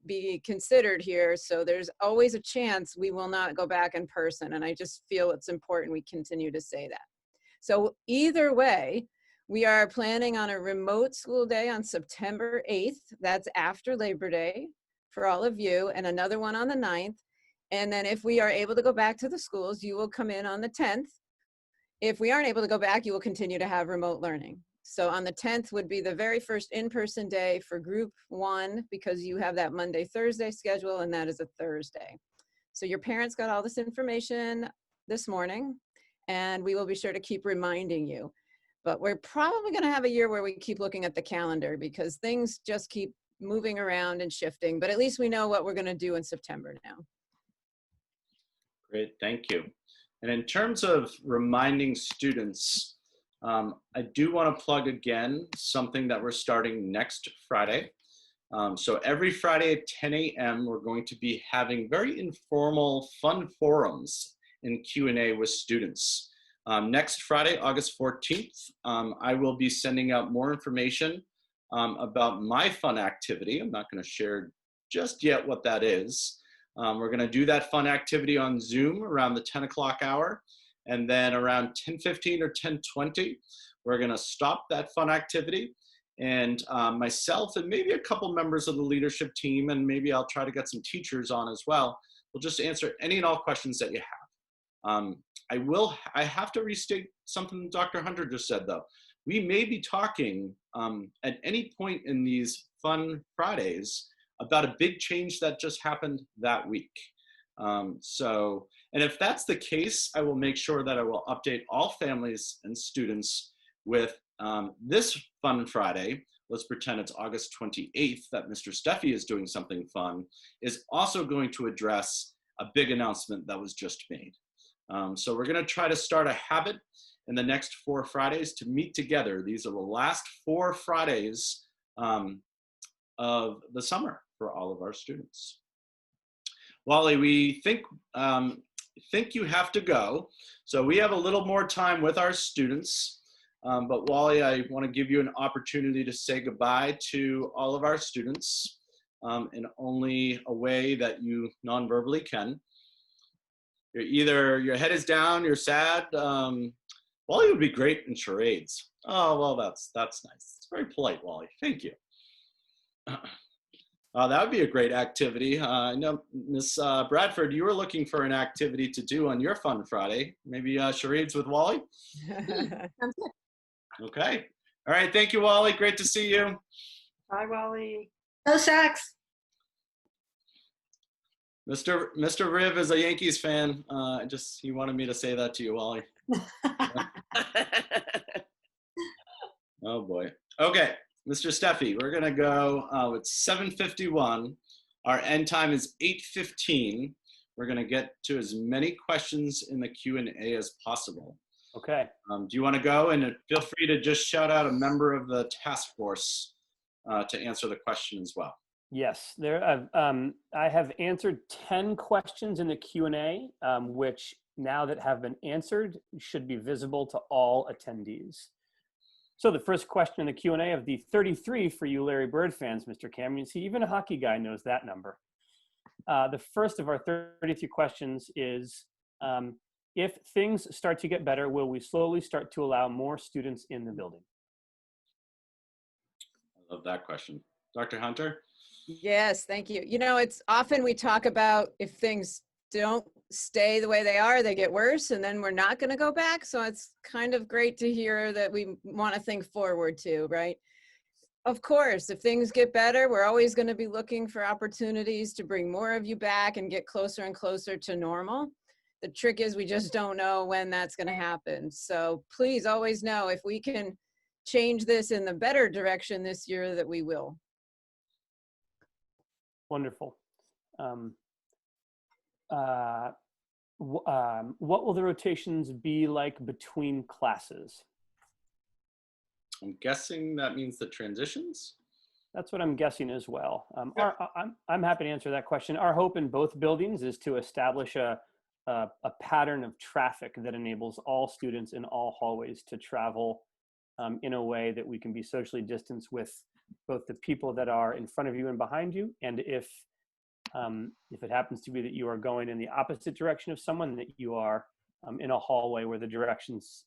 be considered here. So there's always a chance we will not go back in person, and I just feel it's important we continue to say that. So either way, we are planning on a remote school day on September 8th. That's after Labor Day for all of you, and another one on the 9th. And then if we are able to go back to the schools, you will come in on the 10th. If we aren't able to go back, you will continue to have remote learning. So on the 10th would be the very first in-person day for group 1 because you have that Monday, Thursday schedule, and that is a Thursday. So your parents got all this information this morning, and we will be sure to keep reminding you. But we're probably going to have a year where we keep looking at the calendar because things just keep moving around and shifting. But at least we know what we're going to do in September now. Great, thank you. And in terms of reminding students, I do want to plug again something that we're starting next Friday. So every Friday at 10 a.m., we're going to be having very informal, fun forums and Q&A with students. Next Friday, August 14th, I will be sending out more information about my fun activity. I'm not going to share just yet what that is. We're going to do that fun activity on Zoom around the 10 o'clock hour. And then around 10:15 or 10:20, we're going to stop that fun activity. And myself and maybe a couple members of the leadership team, and maybe I'll try to get some teachers on as well, we'll just answer any and all questions that you have. I have to restate something Dr. Hunter just said, though. We may be talking at any point in these Fun Fridays about a big change that just happened that week. And if that's the case, I will make sure that I will update all families and students with this Fun Friday. Let's pretend it's August 28th that Mr. Steffi is doing something fun, is also going to address a big announcement that was just made. So we're going to try to start a habit in the next 4 Fridays to meet together. These are the last 4 Fridays of the summer for all of our students. Wally, we think you have to go. So we have a little more time with our students. But Wally, I want to give you an opportunity to say goodbye to all of our students in only a way that you non-verbally can. You're either your head is down, you're sad. Wally would be great in charades. Oh, well, that's nice. It's very polite, Wally. Thank you. That would be a great activity. I know, Miss Bradford, you were looking for an activity to do on your Fun Friday. Maybe charades with Wally? Okay. All right. Thank you, Wally. Great to see you. Bye, Wally. Go Sox. Mr. Riv is a Yankees fan. He wanted me to say that to you, Wally. Oh boy. Okay, Mr. Steffi, we're gonna go. It's 7:51. Our end time is 8:15. We're gonna get to as many questions in the Q&A as possible. Okay. Do you want to go? And feel free to just shout out a member of the task force to answer the question as well. Yes, I have answered 10 questions in the Q&A, which now that have been answered should be visible to all attendees. So the first question in the Q&A of the 33 for you Larry Bird fans, Mr. Cameron, you see even a hockey guy knows that number. The first of our 33 questions is, if things start to get better, will we slowly start to allow more students in the building? I love that question. Dr. Hunter? Yes, thank you. You know, it's often we talk about if things don't stay the way they are, they get worse, and then we're not going to go back. So it's kind of great to hear that we want to think forward too, right? Of course, if things get better, we're always going to be looking for opportunities to bring more of you back and get closer and closer to normal. The trick is we just don't know when that's going to happen. So please always know if we can change this in the better direction this year, that we will. Wonderful. What will the rotations be like between classes? I'm guessing that means the transitions? That's what I'm guessing as well. I'm happy to answer that question. Our hope in both buildings is to establish a pattern of traffic that enables all students in all hallways to travel in a way that we can be socially distanced with both the people that are in front of you and behind you, and if it happens to be that you are going in the opposite direction of someone, that you are in a hallway where the directions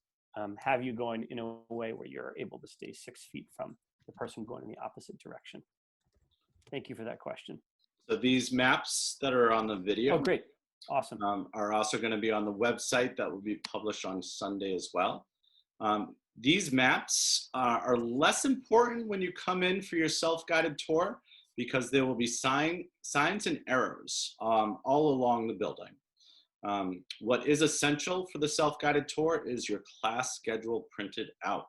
have you going in a way where you're able to stay 6 feet from the person going in the opposite direction. Thank you for that question. So these maps that are on the video, oh great, awesome, are also going to be on the website that will be published on Sunday as well. These maps are less important when you come in for your self-guided tour, because there will be signs and arrows all along the building. What is essential for the self-guided tour is your class schedule printed out.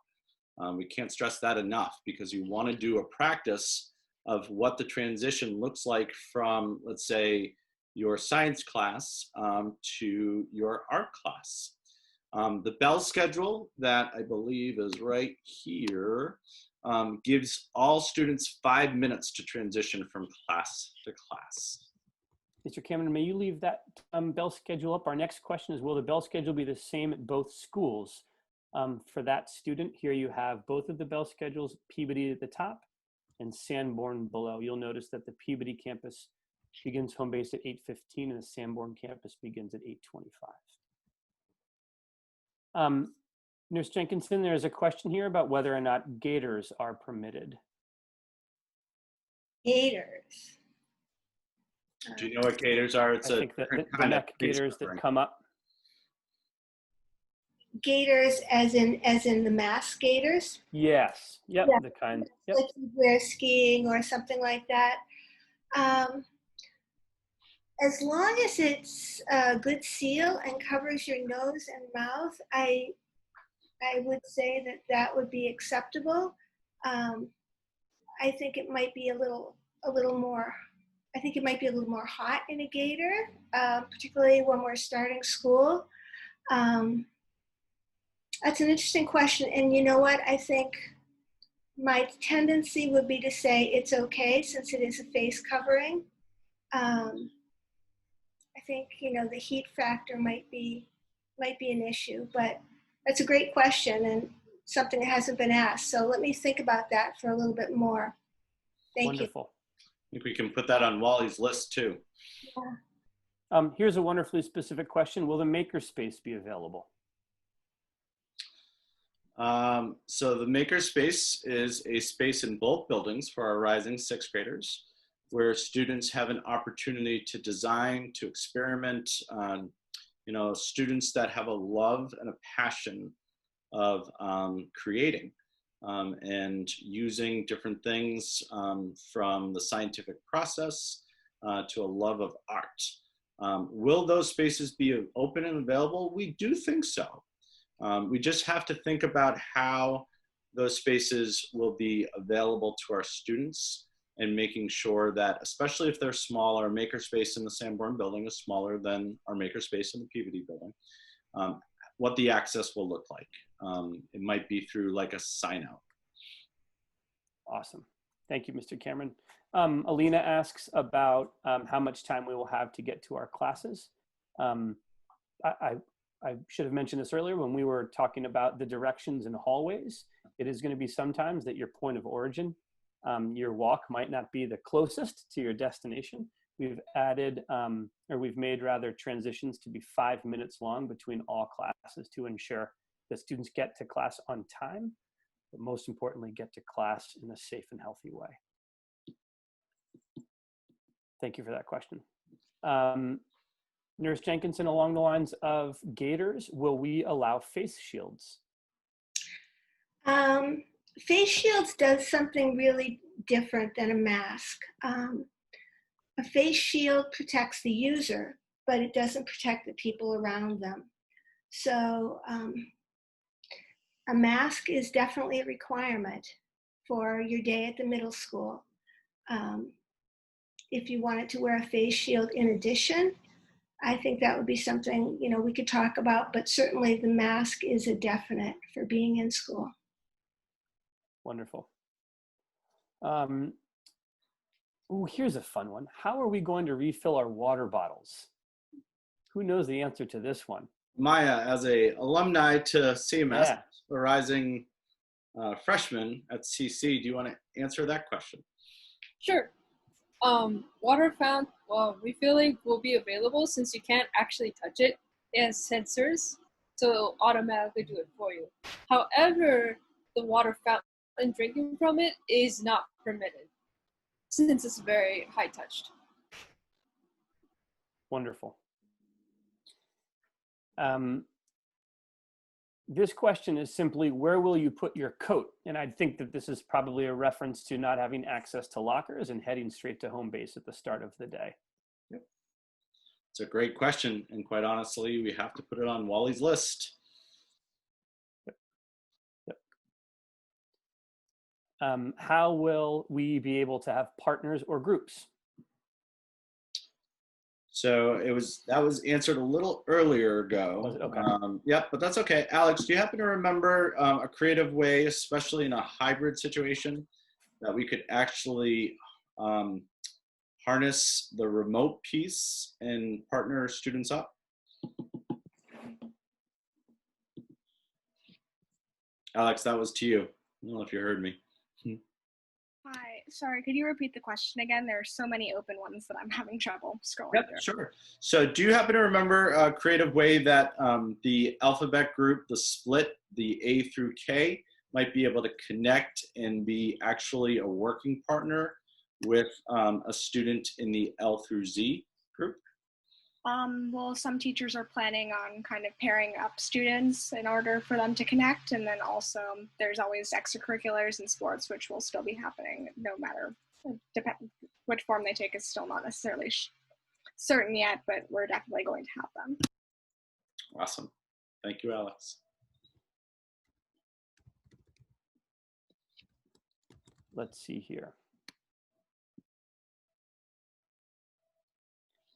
We can't stress that enough, because you want to do a practice of what the transition looks like from, let's say, your science class to your art class. The bell schedule that I believe is right here gives all students 5 minutes to transition from class to class. Mr. Cameron, may you leave that bell schedule up? Our next question is, will the bell schedule be the same at both schools? For that student, here you have both of the bell schedules, Peabody at the top and Sanborn below. You'll notice that the Peabody campus begins home base at 8:15 and the Sanborn campus begins at 8:25. Nurse Jenkinson, there's a question here about whether or not gaiters are permitted. Gators. Do you know what gaiters are? It's I think that the neck gaiters that come up. Gators, as in the mask gators? Yes. Yep. Yeah. The kind. Yep. Like you wear skiing or something like that. As long as it's a good seal and covers your nose and mouth, I would say that would be acceptable. I think it might be a little more. I think it might be a little more hot in a gaiter, particularly when we're starting school. That's an interesting question, and you know what? I think my tendency would be to say it's okay since it is a face covering. I think the heat factor might be an issue, but that's a great question and something that hasn't been asked. So let me think about that for a little bit more. Thank Wonderful. I think we can put that on Wally's list too. Yeah. Here's a wonderfully specific question. Will the makerspace be available? So the makerspace is a space in both buildings for our rising sixth graders, where students have an opportunity to design, to experiment. Students that have a love and a passion of creating and using different things from the scientific process to a love of art. Will those spaces be open and available? We do think so. We just have to think about how those spaces will be available to our students, and making sure that, especially if they're smaller, makerspace in the Sanborn building is smaller than our makerspace in the Peabody building, what the access will look like. It might be through like a sign out. Awesome. Thank you, Mr. Cameron. Alina asks about how much time we will have to get to our classes. I should have mentioned this earlier when we were talking about the directions in hallways. It is going to be sometimes that your point of origin, your walk might not be the closest to your destination. We've added, or we've made rather, transitions to be 5 minutes long between all classes to ensure that students get to class on time, but most importantly, get to class in a safe and healthy way. Thank you for that question. Nurse Jenkinson, along the lines of gaiters, will we allow face shields? Face shields does something really different than a mask. A face shield protects the user, but it doesn't protect the people around them. So a mask is definitely a requirement for your day at the middle school. If you wanted to wear a face shield in addition, I think that would be something, you know, we could talk about, but certainly the mask is a definite for being in school. Wonderful. Ooh, here's a fun one. How are we going to refill our water bottles? Who knows the answer to this one? Maya, as a alumni to CMS, Yeah. a rising freshman at CC, do you want to answer that question? Sure. Water fountain refilling will be available since you can't actually touch it. It has sensors, so it'll automatically do it for you. However, the water fountain drinking from it is not permitted since it's very high touched. Wonderful. This question is simply, where will you put your coat? And I think that this is probably a reference to not having access to lockers and heading straight to home base at the start of the day. Yep. It's a great question. And quite honestly, we have to put it on Wally's list. Yep. Yep. How will we be able to have partners or groups? So that was answered a little earlier ago. Okay. Yep, but that's okay. Alex, do you happen to remember a creative way, especially in a hybrid situation, that we could actually harness the remote piece and partner students up? Alex, that was to you. I don't know if you heard me. Hi, sorry, could you repeat the question again? There are so many open ones that I'm having trouble scrolling Yep, through. sure. So do you happen to remember a creative way that the alphabet group, the split, the A through K, might be able to connect and be actually a working partner with a student in the L through Z group? Well, some teachers are planning on kind of pairing up students in order for them to connect. And then also there's always extracurriculars and sports, which will still be happening no matter which form they take is still not necessarily certain yet, but we're definitely going to have them. Awesome. Thank you, Alex. Let's see here.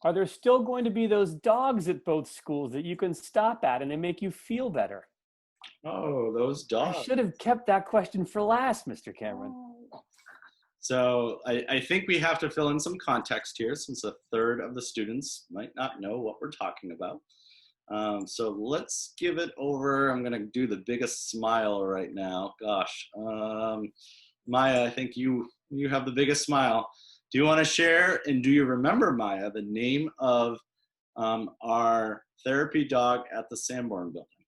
Are there still going to be those dogs at both schools that you can stop at and they make you feel better? Oh, those dogs. I should have kept that question for last, Mr. Cameron. So I think we have to fill in some context here since a third of the students might not know what we're talking about. So let's give it over. I'm gonna do the biggest smile right now. Gosh, Maya, I think you have the biggest smile. Do you want to share, and do you remember, Maya, the name of our therapy dog at the Sanborn building?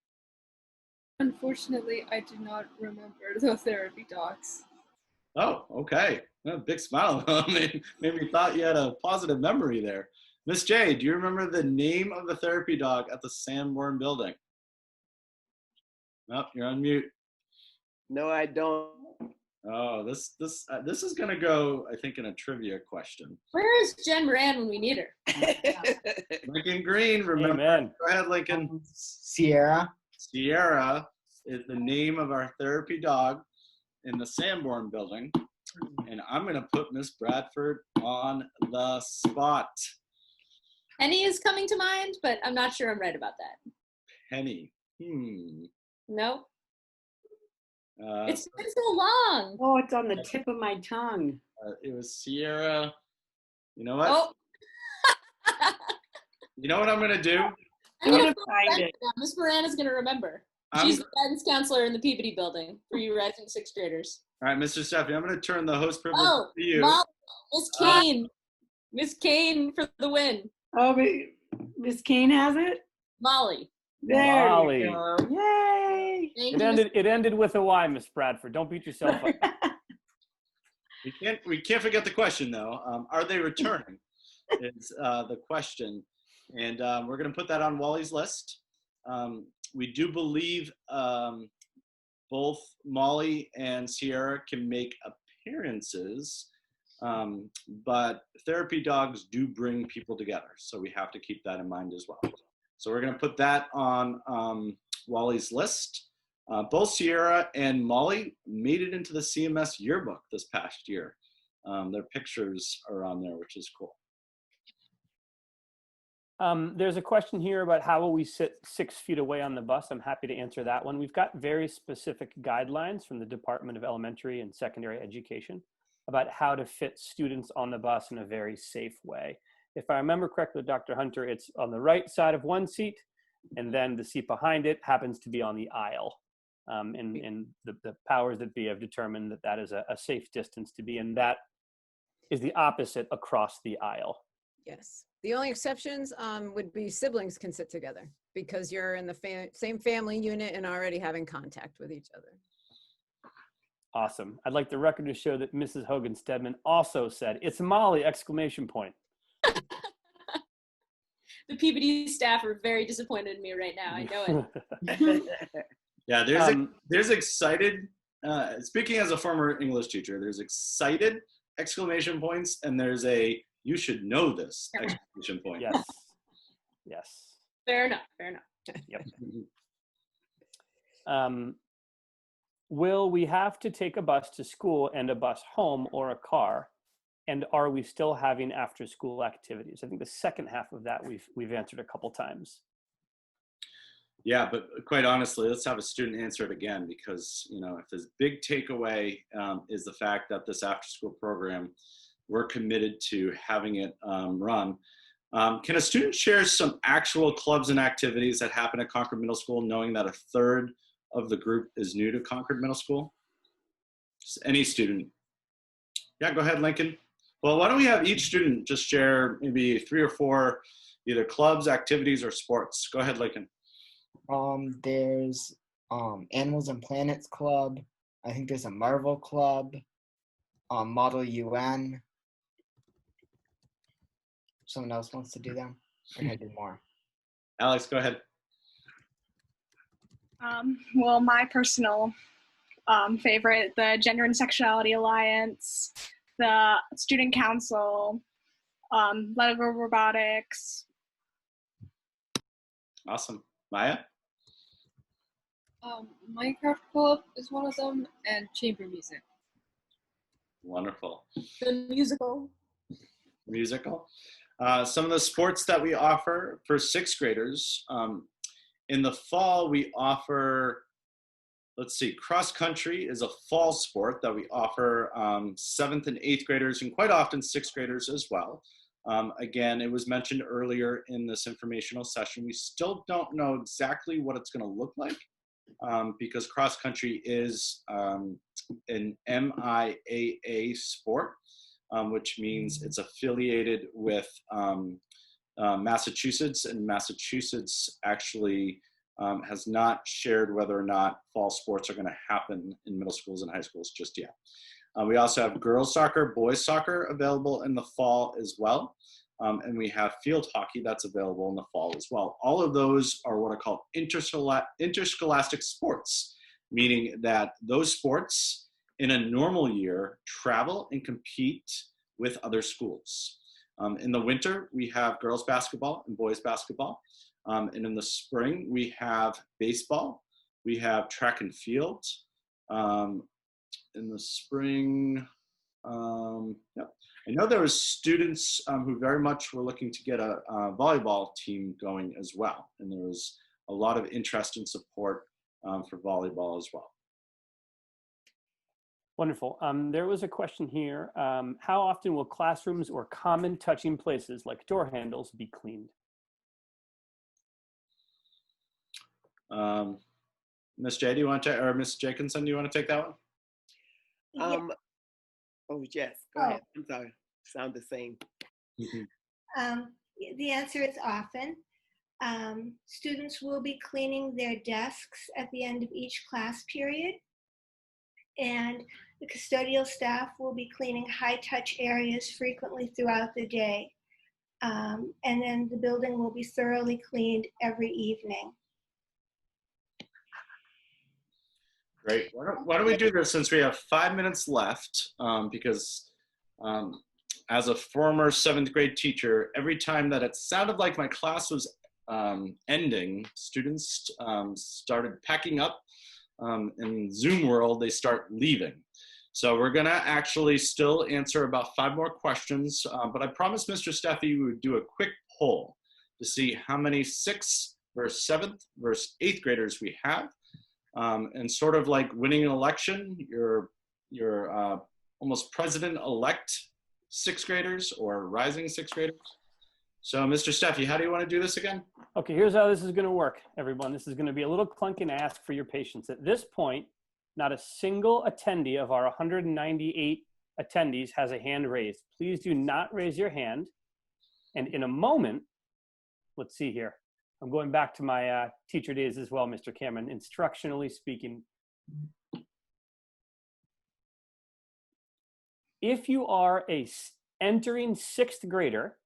Unfortunately, I do not remember the therapy dogs. Oh, okay. A big smile. Maybe you thought you had a positive memory there. Miss J, do you remember the name of the therapy dog at the Sanborn building? Oh, you're on mute. No, I don't. Oh, this is gonna go, I think, in a trivia question. Where is Jen Moran when we need her? Lincoln Green, remember? Amen. Go ahead, Lincoln. Sierra. Sierra is the name of our therapy dog in the Sanborn building, and I'm gonna put Miss Bradford on the spot. Penny is coming to mind, but I'm not sure I'm right about that. Penny. No. It's been so long. Oh, it's on the tip of my tongue. It was Sierra. You know what? Oh. You know what I'm gonna do? I'm I'm gonna gonna find it. Miss Moran is gonna remember. She's the guidance counselor in the Peabody building for you rising sixth graders. All right, Mr. Stephanie, I'm going to turn the host privilege Oh, to you. Molly, Miss Kane. Miss Kane for the win. Oh, Miss Kane has it? Molly. There Molly. you go. Yay! It ended with a Y, Miss Bradford. Don't beat yourself up. We can't forget the question, though. Are they returning? Is the question. And we're going to put that on Wally's list. We do believe both Molly and Sierra can make appearances, but therapy dogs do bring people together. So we have to keep that in mind as well. So we're going to put that on Wally's list. Both Sierra and Molly made it into the CMS yearbook this past year. Their pictures are on there, which is cool. There's a question here about how will we sit 6 feet away on the bus. I'm happy to answer that one. We've got very specific guidelines from the Department of Elementary and Secondary Education about how to fit students on the bus in a very safe way. If I remember correctly, Dr. Hunter, it's on the right side of one seat, and then the seat behind it happens to be on the aisle. And the powers that be have determined that that is a safe distance to be, and that is the opposite across the aisle. Yes. The only exceptions would be siblings can sit together because you're in the same family unit and already having contact with each other. Awesome. I'd like the record to show that Mrs. Hogan Stedman also said, "It's Molly!" exclamation point. The PBD staff are very disappointed in me right now. I know it. Yeah, there's excited, speaking as a former English teacher, there's excited exclamation points and there's a "you should know this" exclamation point. Yes. Yes. Fair enough. Fair enough. Yep. Will we have to take a bus to school and a bus home or a car? And are we still having after school activities? I think the second half of that we've answered a couple times. Yeah, but quite honestly, let's have a student answer it again, because if this big takeaway is the fact that this after school program, we're committed to having it run. Can a student share some actual clubs and activities that happen at Concord Middle School, knowing that a third of the group is new to Concord Middle School? Just any student. Yeah, go ahead, Lincoln. Well, why don't we have each student just share maybe 3 or 4 either clubs, activities, or sports. Go ahead, Lincoln. There's Animals and Planets Club. I think there's a Marvel Club, Model UN. Someone else wants to do them? Or can I do more? Alex, go ahead. Well, my personal favorite, the Gender and Sexuality Alliance, the Student Council, Lego Robotics. Awesome. Maya? Minecraft Club is one of them, and chamber music. Wonderful. The musical. Musical. Some of the sports that we offer for 6th graders. In the fall, we offer, let's see, cross country is a fall sport that we offer 7th and 8th graders, and quite often 6th graders as well. Again, it was mentioned earlier in this informational session, we still don't know exactly what it's going to look like because cross country is an MIAA sport, which means it's affiliated with Massachusetts, and Massachusetts actually has not shared whether or not fall sports are going to happen in middle schools and high schools just yet. We also have girls soccer, boys soccer available in the fall as well. And we have field hockey that's available in the fall as well. All of those are what are called interscholastic sports, meaning that those sports in a normal year travel and compete with other schools. In the winter, we have girls basketball and boys basketball. And in the spring, we have baseball. We have track and field. In the spring, yep. I know there was students who very much were looking to get a volleyball team going as well. And there was a lot of interest and support for volleyball as well. Wonderful. There was a question here. How often will classrooms or common touching places like door handles be cleaned? Miss J, do you want to, or Miss Jenkinson, do you want to take that one? Oh, yes, go ahead. I'm sorry, sound the same. The answer is often. Students will be cleaning their desks at the end of each class period, and the custodial staff will be cleaning high-touch areas frequently throughout the day. And then the building will be thoroughly cleaned every evening. Great. Why don't we do this since we have 5 minutes left? Because as a former 7th grade teacher, every time that it sounded like my class was ending, students started packing up. In Zoom world, they start leaving. So we're gonna actually still answer about 5 more questions, but I promised Mr. Steffi we would do a quick poll to see how many 6th versus 7th versus 8th graders we have. And sort of like winning an election, you're almost president-elect 6th graders or rising 6th graders. So Mr. Steffi, how do you want to do this again? Okay, here's how this is going to work, everyone. This is going to be a little clunky and I ask for your patience. At this point, not a single attendee of our 198 attendees has a hand raised. Please do not raise your hand. And in a moment, let's see here. I'm going back to my teacher days as well, Mr. Cameron, instructionally speaking. If you are a entering 6th grader,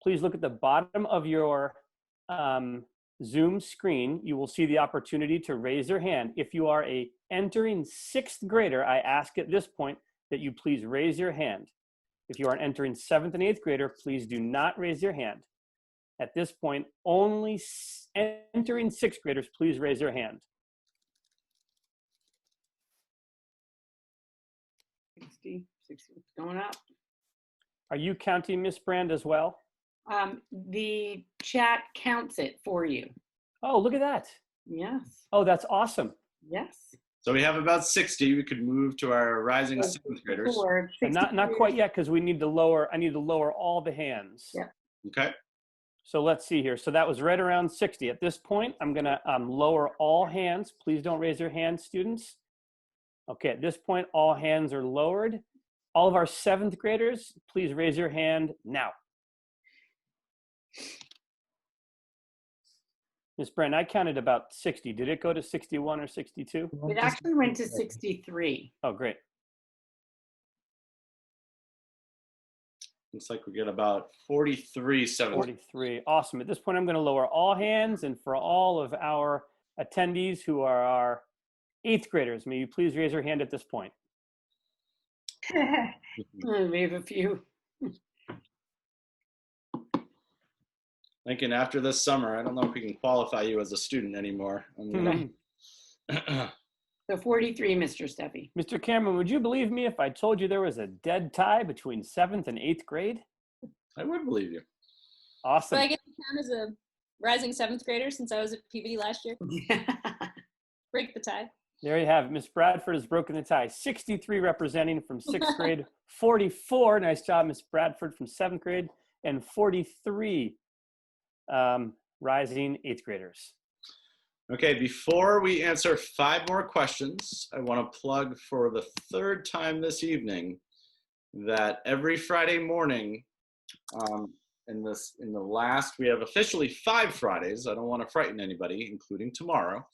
please look at the bottom of your Zoom screen. You will see the opportunity to raise your hand. If you are a entering 6th grader, I ask at this point that you please raise your hand. If you are an entering 7th and 8th grader, please do not raise your hand. At this point, only entering 6th graders, please raise your hand. 60, going up. Are you counting, Miss Brand, as well? The chat counts it for you. Oh, look at that. Yes. Oh, that's awesome. Yes. So we have about 60. We could move to our rising 7th graders. And not quite yet, because we need to lower, I need to lower all the hands. Yeah. Okay. So let's see here. So that was right around 60. At this point, I'm gonna lower all hands. Please don't raise your hands, students. Okay, at this point, all hands are lowered. All of our 7th graders, please raise your hand now. Ms. Brent, I counted about 60. Did it go to 61 or 62? It actually went to 63. Oh, great. Looks like we get about 43 7th. 43. Awesome. At this point, I'm going to lower all hands, and for all of our attendees who are our 8th graders, may you please raise your hand at this point. We have a few. Lincoln, after this summer, I don't know if we can qualify you as a student anymore. So 43, Mr. Steffi. Mr. Cameron, would you believe me if I told you there was a dead tie between 7th and 8th grade? I would believe you. Awesome. So I get to count as a rising 7th grader since I was at PBD last year. Break the tie. There you have it. Miss Bradford has broken the tie. 63 representing from 6th grade, 44, nice job, Miss Bradford, from 7th grade, and 43 rising 8th graders. Okay, before we answer 5 more questions, I want to plug for the 3rd time this evening that every Friday morning, we have officially 5 Fridays. I don't want to frighten anybody, including tomorrow,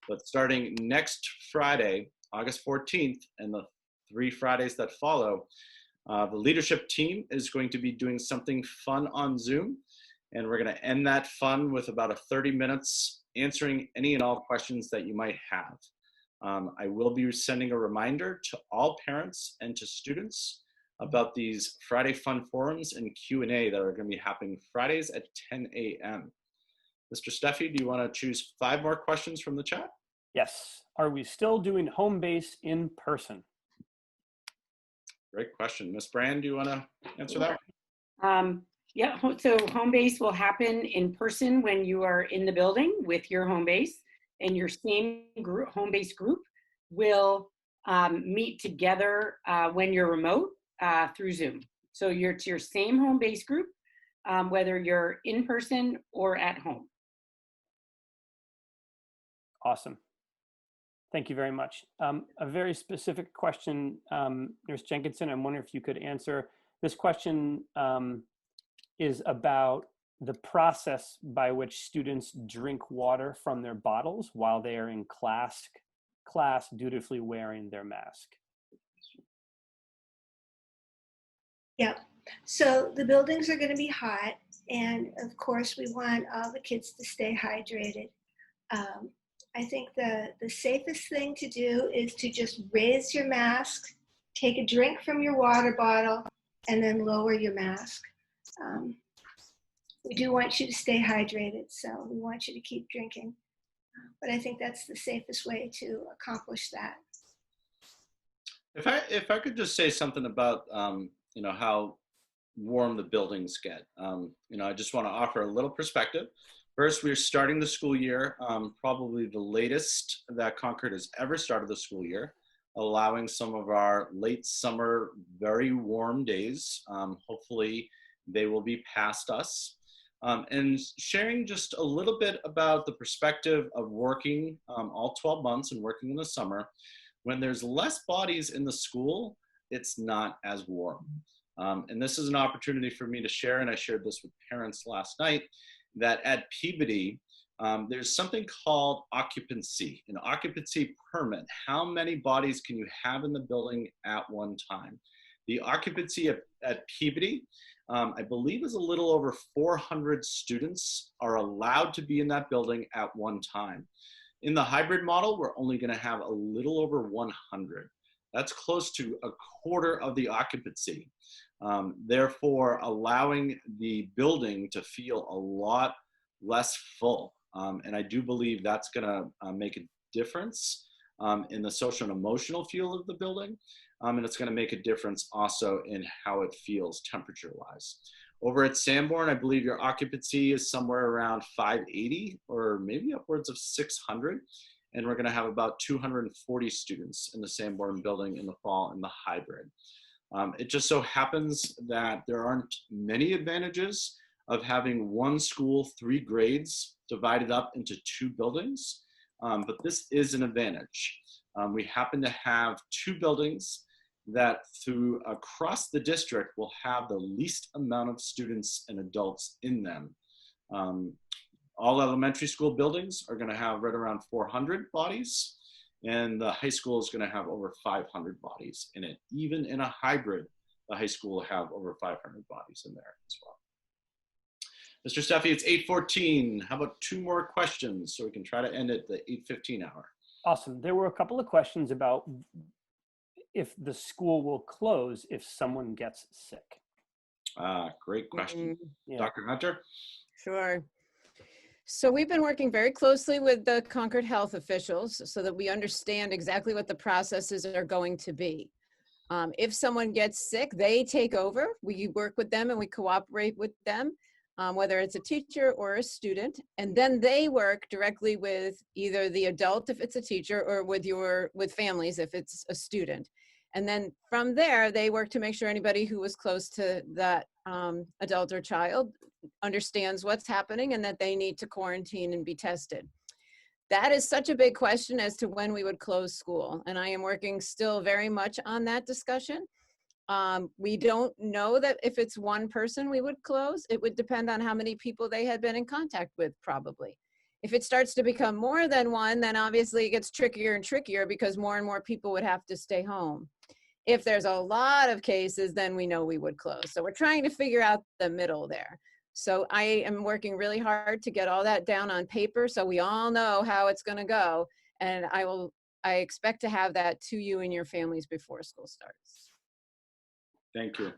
but starting next Friday, August 14th, and the 3 Fridays that follow, the leadership team is going to be doing something fun on Zoom. And we're going to end that fun with about 30 minutes answering any and all questions that you might have. I will be sending a reminder to all parents and to students about these Friday Fun Forums and Q&A that are going to be happening Fridays at 10 a.m. Mr. Steffi, do you want to choose 5 more questions from the chat? Yes. Are we still doing home base in person? Great question. Ms. Brand, do you want to answer that? Yeah, so home base will happen in person when you are in the building with your home base, and your same group, home base group will meet together when you're remote through Zoom. So it's your same home base group, whether you're in person or at home. Awesome. Thank you very much. A very specific question, Nurse Jenkinson, I'm wondering if you could answer. This question is about the process by which students drink water from their bottles while they are in class dutifully wearing their mask. Yeah, so the buildings are going to be hot, and of course we want all the kids to stay hydrated. I think the safest thing to do is to just raise your mask, take a drink from your water bottle, and then lower your mask. We do want you to stay hydrated, so we want you to keep drinking. But I think that's the safest way to accomplish that. If I could just say something about you know, how warm the buildings get. You know, I just want to offer a little perspective. First, we're starting the school year, probably the latest that Concord has ever started the school year, allowing some of our late summer, very warm days. Hopefully they will be past us. And sharing just a little bit about the perspective of working all 12 months and working in the summer. When there's less bodies in the school, it's not as warm. And this is an opportunity for me to share, and I shared this with parents last night, that at Peabody, there's something called occupancy, an occupancy permit. How many bodies can you have in the building at one time? The occupancy at Peabody, I believe, is a little over 400 students are allowed to be in that building at one time. In the hybrid model, we're only going to have a little over 100. That's close to a quarter of the occupancy. Therefore, allowing the building to feel a lot less full. And I do believe that's going to make a difference in the social and emotional feel of the building. And it's going to make a difference also in how it feels temperature-wise. Over at Sanborn, I believe your occupancy is somewhere around 580 or maybe upwards of 600. And we're going to have about 240 students in the Sanborn building in the fall in the hybrid. It just so happens that there aren't many advantages of having one school, 3 grades divided up into 2 buildings, but this is an advantage. We happen to have 2 buildings that across the district will have the least amount of students and adults in them. All elementary school buildings are going to have right around 400 bodies, and the high school is going to have over 500 bodies in it. Even in a hybrid, the high school will have over 500 bodies in there as well. Mr. Steffi, it's 8:14. How about 2 more questions so we can try to end at the 8:15 hour? Awesome. There were a couple of questions about if the school will close if someone gets sick. Great question. Yeah. Dr. Hunter? Sure. So we've been working very closely with the Concord health officials so that we understand exactly what the processes are going to be. If someone gets sick, they take over. We work with them and we cooperate with them, whether it's a teacher or a student. And then they work directly with either the adult if it's a teacher or with families if it's a student. And then from there, they work to make sure anybody who was close to that adult or child understands what's happening and that they need to quarantine and be tested. That is such a big question as to when we would close school. And I am working still very much on that discussion. We don't know that if it's one person we would close. It would depend on how many people they had been in contact with probably. If it starts to become more than one, then obviously it gets trickier and trickier because more and more people would have to stay home. If there's a lot of cases, then we know we would close. So we're trying to figure out the middle there. So I am working really hard to get all that down on paper so we all know how it's going to go. And I expect to have that to you and your families before school starts. Thank you.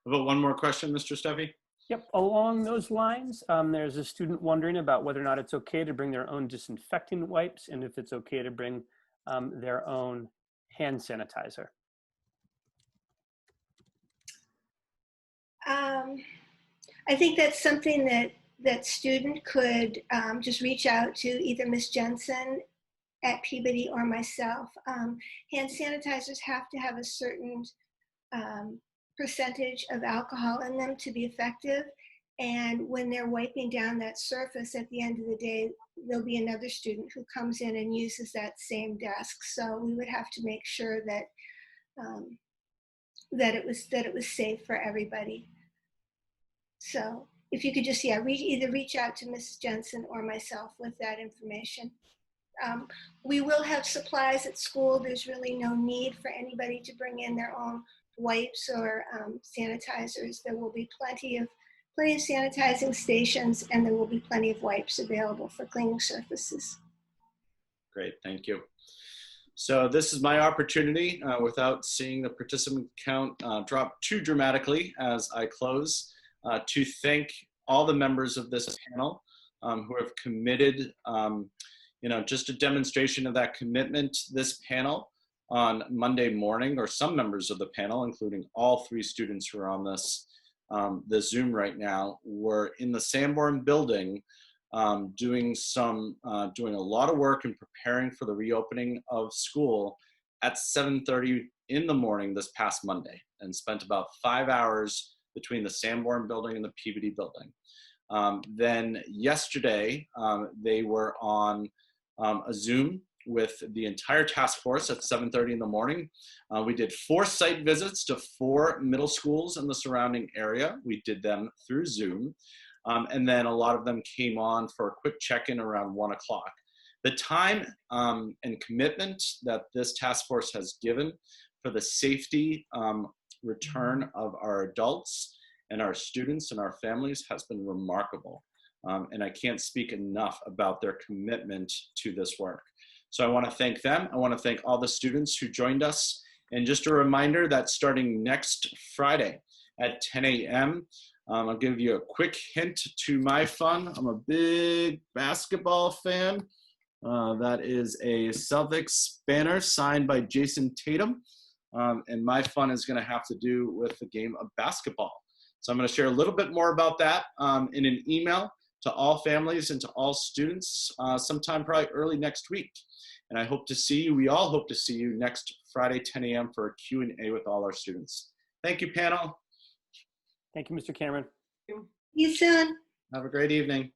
About one more question, Mr. Steffi? Yep, along those lines, there's a student wondering about whether or not it's okay to bring their own disinfectant wipes and if it's okay to bring their own hand sanitizer. I think that's something that student could just reach out to either Ms. Jensen at Peabody or myself. Hand sanitizers have to have a certain percentage of alcohol in them to be effective. And when they're wiping down that surface at the end of the day, there'll be another student who comes in and uses that same desk. So we would have to make sure that that it was safe for everybody. So if you could just, either reach out to Mrs. Jensen or myself with that information. We will have supplies at school. There's really no need for anybody to bring in their own wipes or sanitizers. There will be plenty of sanitizing stations, and there will be plenty of wipes available for cleaning surfaces. Great, thank you. So this is my opportunity, without seeing the participant count drop too dramatically as I close, to thank all the members of this panel who have committed, just a demonstration of that commitment. This panel on Monday morning, or some members of the panel, including all 3 students who are on this Zoom right now, were in the Sanborn building doing a lot of work and preparing for the reopening of school at 7:30 in the morning this past Monday, and spent about 5 hours between the Sanborn building and the Peabody building. Then yesterday, they were on a Zoom with the entire task force at 7:30 in the morning. We did 4 site visits to 4 middle schools in the surrounding area. We did them through Zoom. And then a lot of them came on for a quick check-in around 1 o'clock. The time and commitment that this task force has given for the safety return of our adults and our students and our families has been remarkable. And I can't speak enough about their commitment to this work. So I want to thank them. I want to thank all the students who joined us. And just a reminder that starting next Friday at 10 a.m., I'll give you a quick hint to my fun. I'm a big basketball fan. That is a Celtics banner signed by Jason Tatum. And my fun is going to have to do with the game of basketball. So I'm going to share a little bit more about that in an email to all families and to all students sometime probably early next week. And I hope to see you, we all hope to see you next Friday, 10 a.m. for a Q&A with all our students. Thank you, panel. Thank you, Mr. Cameron. See you soon. Have a great evening.